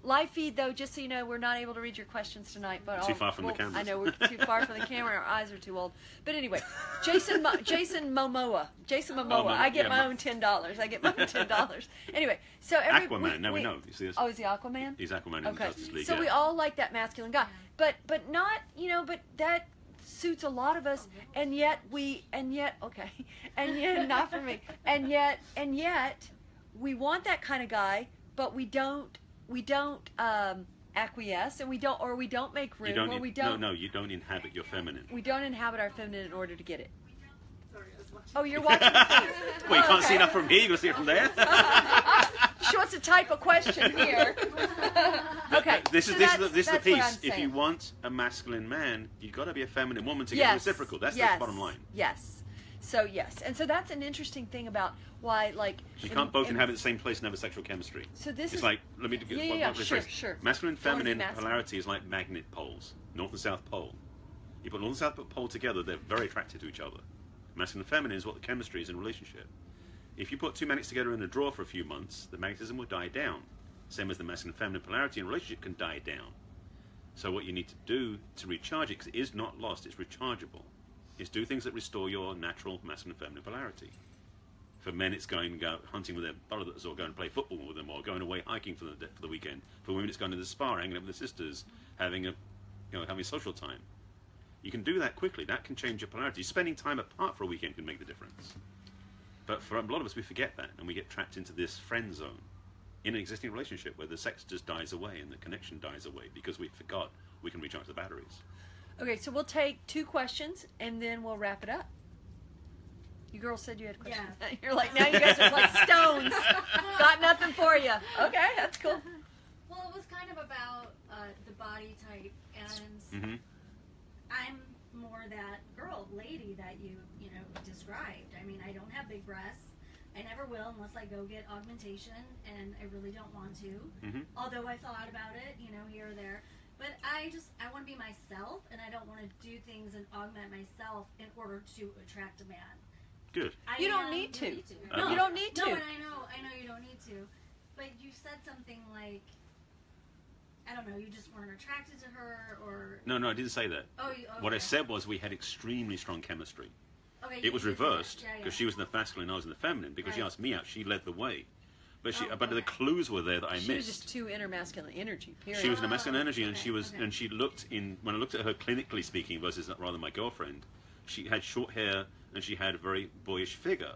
live feed though, just so you know, we're not able to read your questions tonight. But Too far from the cameras. I know we're too far from the camera. Our eyes are too old. But anyway, Jason Momoa. I get my own $10. I get my own $10. Anyway, so Aquaman. We know. You see this? Oh, is he Aquaman? He's Aquaman in the Okay. Justice League. So yeah. we all like that masculine guy, but not but that suits a lot of us, and yet not for me, and yet we want that kind of guy, but we don't acquiesce, and we don't make room, you don't inhabit your feminine. we don't inhabit our feminine in order to get it. Sorry, I was watching. Oh, you're watching the feed. Well, you can't see okay. enough from here. You can see it from there. She wants to type a question here. Okay. This so is that's the what I'm piece. If saying. you want a masculine man, you've got to be a feminine woman to get reciprocal. That's the bottom line. Yes. So yes, and so that's an interesting thing about why, like, You can't both inhabit the same place and have a sexual chemistry. So this It's is like, let me sure. Masculine and Don't wanna be feminine masculine. polarity is like magnet poles, north and south pole. You put north and south pole together, they're very attracted to each other. Masculine and feminine is what the chemistry is in a relationship. If you put two magnets together in a drawer for a few months, the magnetism will die down. Same as the masculine and feminine polarity in a relationship can die down. So what you need to do to recharge it, because it is not lost, it's rechargeable, is do things that restore your natural masculine and feminine polarity. For men, it's going to go hunting with their brothers, or going to play football with them, or going away hiking for the weekend. For women, it's going to the spa, hanging out with their sisters, having a social time. You can do that quickly. That can change your polarity. Spending time apart for a weekend can make the difference. But for a lot of us, we forget that, and we get trapped into this friend zone in an existing relationship where the sex just dies away and the connection dies away because we forgot we can recharge the batteries. Okay, so we'll take 2 questions and then we'll wrap it up. You girls said you had questions. Yeah. You're like, now you guys are like stones. Got nothing for you. Okay, that's cool. Well, it was kind of about the body type, and Mm-hmm. I'm more that girl, lady that you described. I mean, I don't have big breasts. I never will unless I go get augmentation, and I really don't want to. Mm-hmm. Although I thought about it, here or there. But I want to be myself, and I don't want to do things and augment myself in order to attract a man. Good. You don't need to. No, you don't need to. No, and I know you don't need to. But you said something like, I don't know, you just weren't attracted to her, or? No, I didn't say that. Oh, okay. What I said was we had extremely strong chemistry. Okay, It was you said that. reversed because she was in the masculine, I was in the feminine. Because she Right. asked me out, she led the way. But Oh, but the okay. clues were there that I She was missed. just too intermasculine energy. Period. She was in a masculine energy, and okay, she was, okay. and she looked in. When I looked at her clinically speaking, versus rather my girlfriend, she had short hair and she had a very boyish figure.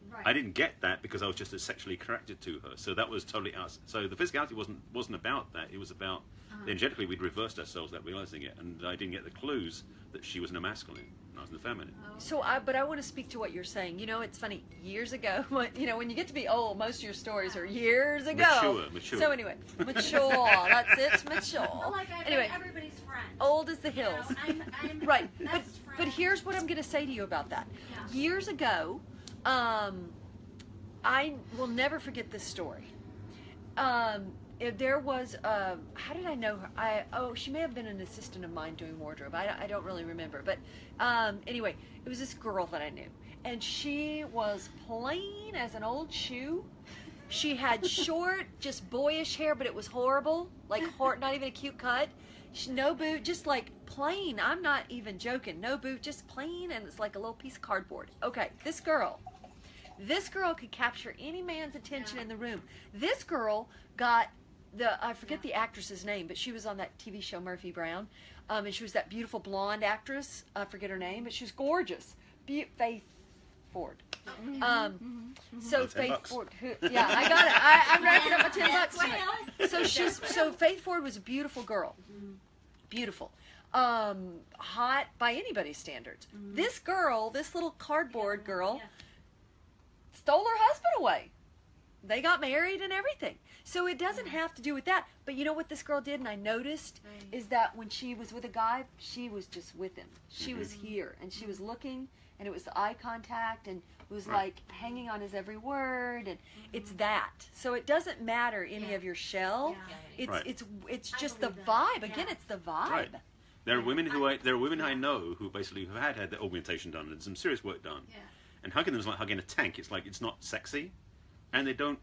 Right. I didn't get that because I was just as sexually attracted to her. So that was totally us. So the physicality wasn't about that. It was about energetically we'd reversed ourselves without realizing it, and I didn't get the clues that she was in a masculine and I was in the feminine. So but I want to speak to what you're saying. You know, it's funny. Years ago, when you get to be old, most of your stories are years ago. Mature. So anyway, mature. That's it. Mature. Well, like I've Anyway, been everybody's friend. old as the You know, hills. I'm Right. best But friend. here's what I'm going to say to you about that. Yeah. Years ago, I will never forget this story. There was, how did I know her? She may have been an assistant of mine doing wardrobe. I don't really remember. But anyway, it was this girl that I knew. And she was plain as an old shoe. She had short, just boyish hair, but it was horrible. Like, not even a cute cut. No boot, just like plain. I'm not even joking. No boot, just plain, and it's like a little piece of cardboard. Okay, this girl could capture any man's attention in the room. This girl got I forget the actress's name, but she was on that TV show Murphy Brown, and she was that beautiful blonde actress. I forget her name, but she was gorgeous. Faith Ford. So Faith Ford, yeah, I got it. I'm racking up my $10 tonight. So Faith Ford was a beautiful girl, beautiful, hot by anybody's standards. This girl, this little cardboard girl, stole her husband away. They got married and everything. So it doesn't have to do with that. But you know what this girl did, and I noticed, is that when she was with a guy, she was just with him. She was here, and she was looking, and it was the eye contact, and it was like hanging on his every word, and it's that. So it doesn't matter any of your shell. It's just the vibe. Again, it's the vibe. Right. There are women I know who basically have had their augmentation done and some serious work done. Yeah. And hugging them is like hugging a tank. It's like it's not sexy, and they don't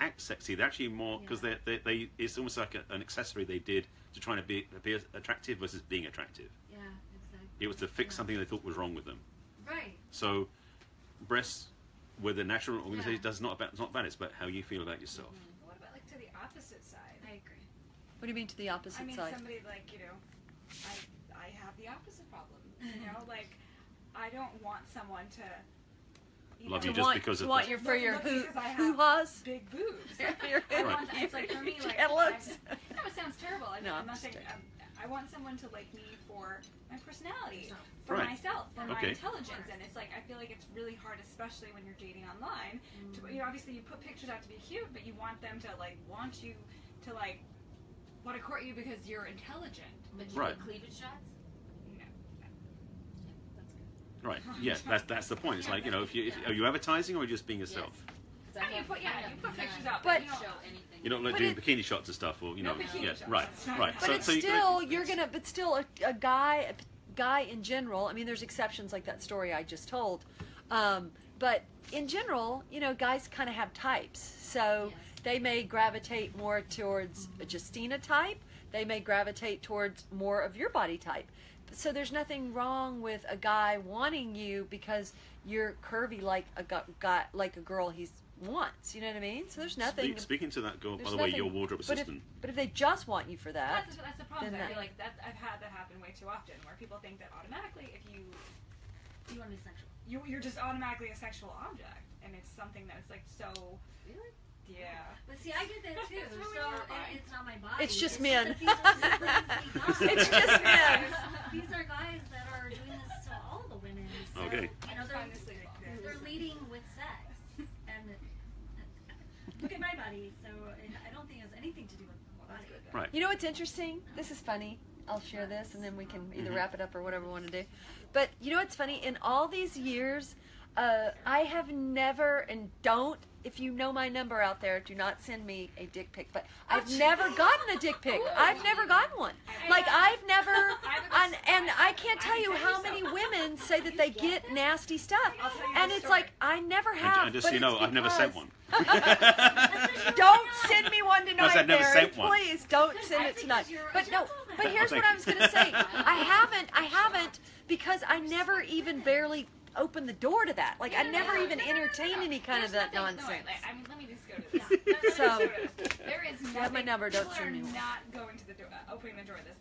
act sexy. They're actually more because they it's almost like an accessory they did to try to be attractive versus being attractive. Yeah, exactly. It was to fix something they thought was wrong with them. Right. So, breasts with a natural organization does not about. It's not about. It's about how you feel about yourself. What about like to the opposite side? I agree. What do you mean to the opposite I mean, side? somebody like, I have the opposite problem. Like, I don't want someone to. Love you just because of want that. your for your because I have hoo-haws? big boobs. I want that. It's like for me, like Jealous. no, it sounds terrible. No, I'm I'm not just saying. joking. I want someone to like me for my personality, for Right. myself, for my Okay. intelligence, and it's like I feel like it's really hard, especially when you're dating online. To, obviously you put pictures out to be cute, but you want them to like want you to like want to court you because you're intelligent. But you Right. get cleavage shots? No. That's good. Right. Yes. That's the point. It's like are you advertising or are you just being yourself? Yes. I mean, you put pictures out, But- you don't show anything. You're not like But doing bikini shots and stuff, or No bikini yes, shots. right, right. But it's still but still a guy in general. I mean, there's exceptions like that story I just told, but in general, guys kind of have types. So they may gravitate more towards a Justina type. They may gravitate towards more of your body type. So there's nothing wrong with a guy wanting you because you're curvy like a guy, like a girl he wants. You know what I mean? So there's nothing. Speaking to that girl, by there's the way, nothing- your wardrobe but assistant. If they just want you for that, That's the problem. then I feel that- like that I've had that happen way too often, where people think that automatically, if you want to be sexual. you're just automatically a sexual object, and it's something that's like so. Really? Yeah. But see, I get that too. It's really so horrifying. it's not my body. It's just that men. these are guys. It's just men. These are guys that are doing this to all the women. So, Okay. They're leading with sex, and look at my body. So I don't think it has anything to do with my body. Right. You know what's interesting? This is funny. I'll share this and then we can either wrap it up or whatever we want to do. But you know what's funny? In all these years, I have never, and don't, if you know my number out there, do not send me a dick pic. But I've never gotten a dick pic. I've never gotten one. Like, I've never, and I can't tell you how many women say that they get nasty stuff. And it's like, I never have. And just but so you know, it's I've never sent one. Don't send me one to Must have never Barry. sent one. Please don't send it tonight. But no, but here's what I was going to say. I haven't, because I never even barely opened the door to that. Like, I never even entertained any kind of that nonsense. I mean, let me just go to this. So, There is nothing. you have my number, don't people send me are one. not going to the door, opening the door to this.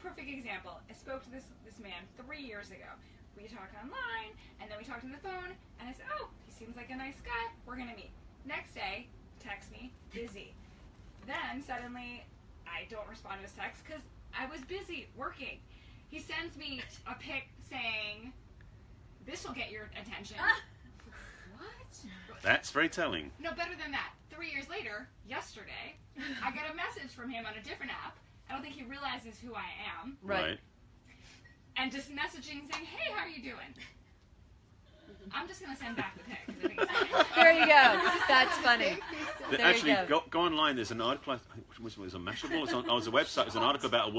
Perfect example. I spoke to this man 3 years ago. We talked online, and then we talked on the phone, and I said, oh, he seems like a nice guy. We're going to meet. Next day, text me, busy. Then, suddenly, I don't respond to his text because I was busy working. He sends me a pic saying, this will get your attention. What? That's very telling. No, better than that. 3 years later, yesterday, I got a message from him on a different app. I don't think he realizes who I am. Right. And just messaging saying, hey, how are you doing? I'm just going to send back the pic. 'Cause I think it's funny. There you go. That's funny. There Actually, you go. go online. There's an article. Which was a Mashable. It's on a website. There's an article about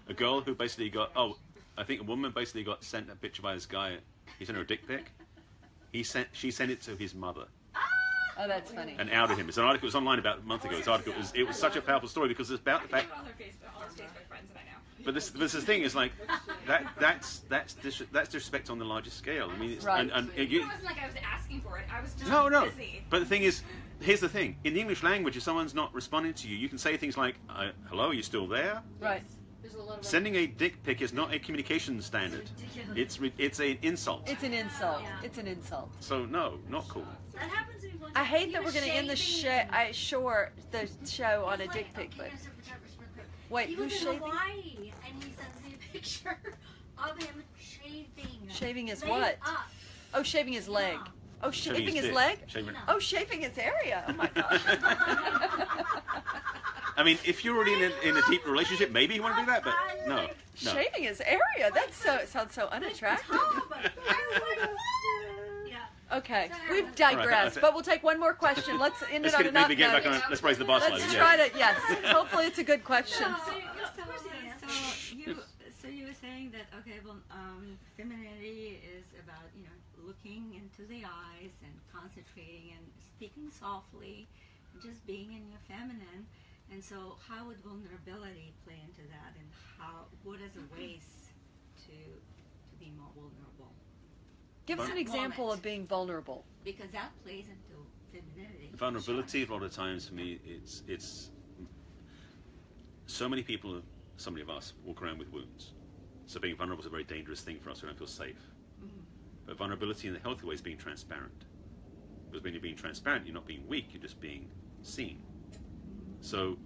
a girl who basically got. I think a woman basically got sent a picture by this guy. He sent her a dick pic. She sent it to his mother. Oh, that's funny. And outed him. It's an article. It was online about a month ago. This article it was such a powerful story because it's about the fact. All his Facebook friends that I know. But this the thing is like that's disrespect on the largest scale. I mean, it's, Right. and It wasn't like I was asking for it. I was just no. busy. But the thing is, here's the thing: in the English language, if someone's not responding to you, you can say things like, "Hello, are you still there?" Right. There's a lot of Sending a dick pic is not a communication standard. It's an insult. It's an insult. Yeah. It's an insult. So no, not cool. That happens to me one I time. hate He that we're was going to end the shaving the show on a It's dick like, pic, okay, but so photographer, real quick. wait, He who's was in shaving? Hawaii, and he sends me a picture of him shaving. Shaving his Laid what? Up. Oh, shaving his leg. Yeah. Oh, shaving his dick. leg? Shaving- Oh, shaving his area. Oh my gosh. I mean, if you're already in a deep relationship, maybe you want to do that, but no. Shaving his area? That sounds so unattractive. Tom, I was like, what? Yeah. Okay, Sorry. we've All right, digressed, but we'll take one more question. Let's end Let's it on get, an up maybe get note. back on. Let's raise the bar Let's slightly. try Yeah. to, yes. Hopefully it's a good question. So you were saying that femininity is about looking into the eyes and concentrating and speaking softly, just being in your feminine. And so, how would vulnerability play into that, and what are the ways to be more vulnerable? Give us an example of being vulnerable. Because that plays into femininity. Vulnerability, a lot of times for me, it's so many people, so many of us walk around with wounds. So being vulnerable is a very dangerous thing for us. We don't feel safe. But vulnerability in the healthy way is being transparent. Because when you're being transparent, you're not being weak, you're just being seen. So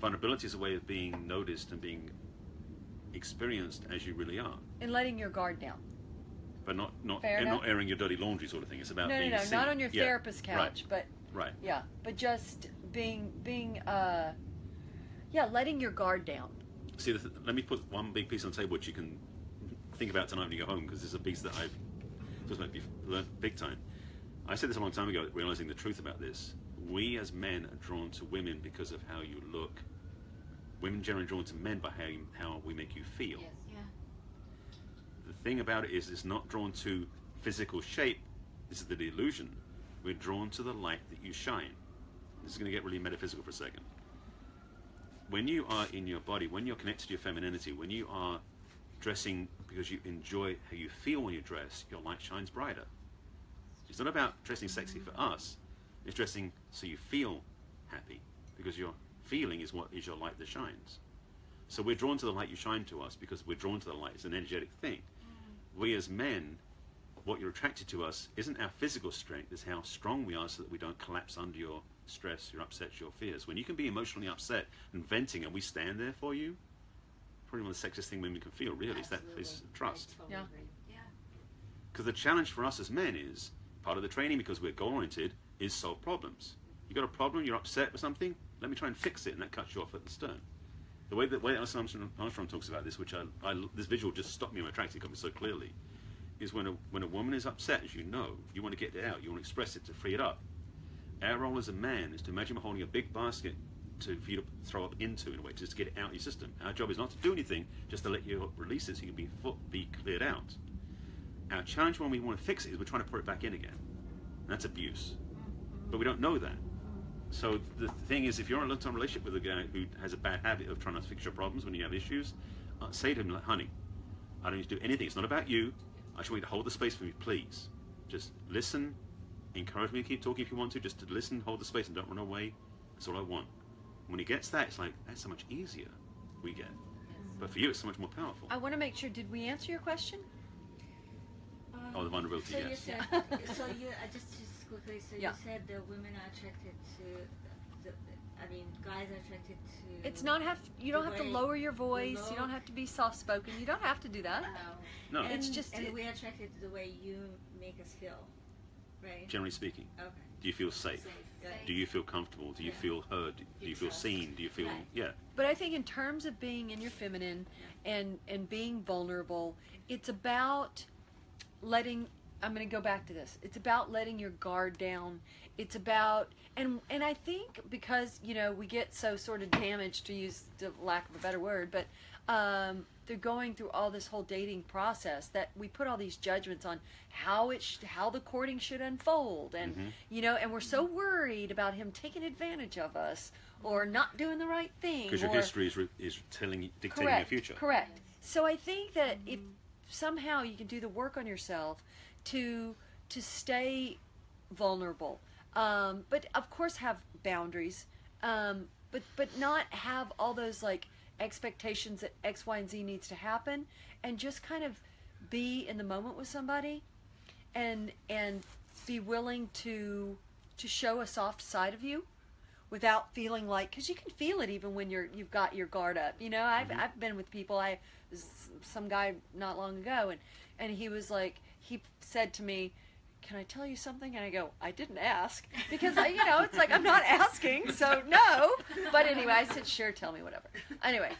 vulnerability is a way of being noticed and being experienced as you really are. And letting your guard down. But not Fair enough. airing your dirty laundry sort of thing. It's about being No, seen. not on your Yeah, therapist couch, but Right. yeah, but just being letting your guard down. See, let me put one big piece on the table which you can think about tonight when you go home, because this is a piece that I've just learned big time. I said this a long time ago, realizing the truth about this. We as men are drawn to women because of how you look. Women generally drawn to men by how we make you feel. Yes. Yeah. The thing about it is, it's not drawn to physical shape. This is the illusion. We're drawn to the light that you shine. This is going to get really metaphysical for a second. When you are in your body, when you're connected to your femininity, when you are dressing because you enjoy how you feel when you dress, your light shines brighter. It's not about dressing sexy for us. It's dressing so you feel happy, because your feeling is what is your light that shines. So we're drawn to the light you shine to us because we're drawn to the light. It's an energetic thing. We as men, what you're attracted to us isn't our physical strength, it's how strong we are so that we don't collapse under your stress, your upsets, your fears. When you can be emotionally upset and venting and we stand there for you, probably one of the sexiest thing women can feel, really, is that place of trust. I totally Yeah. agree. Because the challenge for us as men is, part of the training, because we're goal-oriented, is solve problems. You got a problem, you're upset with something, let me try and fix it, and that cuts you off at the stern. The way that Armstrong talks about this, which this visual just stopped me in my tracks, it got me so clearly, is when a woman is upset, as you know, you want to get it out, you want to express it, to free it up. Our role as a man is to imagine we're holding a big basket for you to throw up into, in a way, just to get it out of your system. Our job is not to do anything, just to let you release it so you can be cleared out. Our challenge when we want to fix it is we're trying to put it back in again. And that's abuse. But we don't know that. So the thing is, if you're in a long-term relationship with a guy who has a bad habit of trying to fix your problems when you have issues, say to him, like, honey, I don't need to do anything. It's not about you. I just want you to hold the space for me, please. Just listen, encourage me to keep talking if you want to, just to listen, hold the space, and don't run away. That's all I want. When he gets that, it's like, that's so much easier we get. But for you, it's so much more powerful. I want to make sure, did we answer your question? Oh, the vulnerability, So yes. you said, so you just quickly. So Yeah. you said the women are attracted to, guys are attracted to. It's not you don't the have to way lower your voice. low- You don't have to be soft spoken. You don't have to do that. No, And, It's just- and we're attracted to the way you make us feel, right? generally speaking. Okay. Do you feel safe? Good. Do you feel comfortable? Do you feel heard? Do you feel seen? Do you feel, Right. yeah. But I think in terms of being in your feminine and being vulnerable, it's about letting, I'm going to go back to this. It's about letting your guard down. It's about, and I think because, we get so sort of damaged, to use the lack of a better word, but they're going through all this whole dating process that we put all these judgments on how the courting should unfold, and and we're so worried about him taking advantage of us or not doing the right thing. Because your or- history is dictating correct, your future. Correct. So I think that if somehow you can do the work on yourself to stay vulnerable, but of course have boundaries, but not have all those like expectations that X, Y, and Z needs to happen, and just kind of be in the moment with somebody, and be willing to show a soft side of you without feeling like, because you can feel it even when you've got your guard up. I've been with people. Some guy not long ago, and he was like, he said to me, "Can I tell you something?" And I go, "I didn't ask," because it's like I'm not asking, so no. But anyway, I said, "Sure, tell me whatever." Anyway,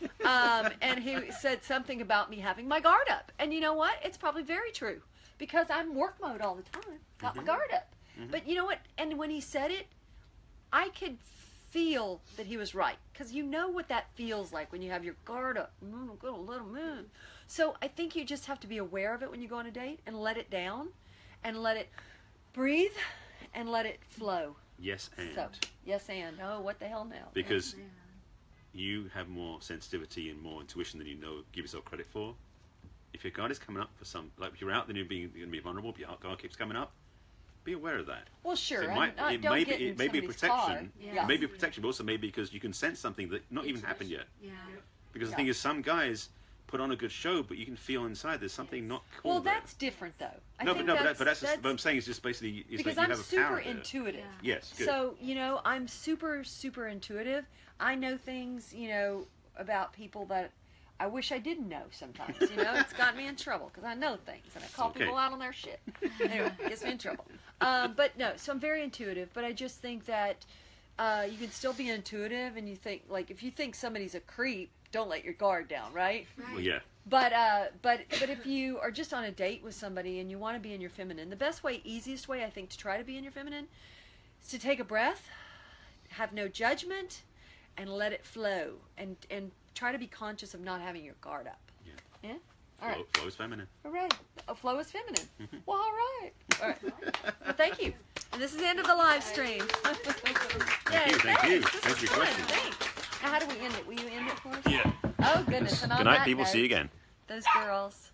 and he said something about me having my guard up, and you know what? It's probably very true, because I'm work mode all the time, got my guard up. But you know what? And when he said it, I could feel that he was right, because you know what that feels like when you have your guard up. Go a little moon. So I think you just have to be aware of it when you go on a date and let it down. And let it breathe, and let it flow. Yes, and. So, yes, and. Oh, what the hell now? Because you have more sensitivity and more intuition than you give yourself credit for. If your guard is coming up for if you're out, then you're going to be vulnerable. If your guard keeps coming up, be aware of that. Well, sure. So it may be a protection. Yeah. It may be a protection, but also maybe because you can sense something that not even happened yet. Yeah. Because the thing is, some guys put on a good show, but you can feel inside there's something not cool. Well, there. that's different, though. But I'm saying is just basically it's because like you I'm have a super power there. intuitive. Yeah. Yes, good. So I'm super intuitive. I know things about people that I wish I didn't know sometimes. It's gotten me in trouble because I know things and I call okay. people out on their shit. Anyway, it gets me in trouble. But no, so I'm very intuitive. But I just think that you can still be intuitive, and you think, like, if you think somebody's a creep, don't let your guard down, right? Well, yeah. But if you are just on a date with somebody and you want to be in your feminine, the best way, easiest way, I think, to try to be in your feminine is to take a breath, have no judgment, and let it flow, and try to be conscious of not having your guard up. Yeah. All right. Flow is feminine. Hooray. A flow is feminine. Well, all right. All right. Well, thank you. And this is the end of the live stream. Thank you. This Thanks was for your fun. questions. Thanks. Now, how do we end it? Will you end it for us? Yeah. Oh, goodness. And on Good night, that people. note, See you again. those girls.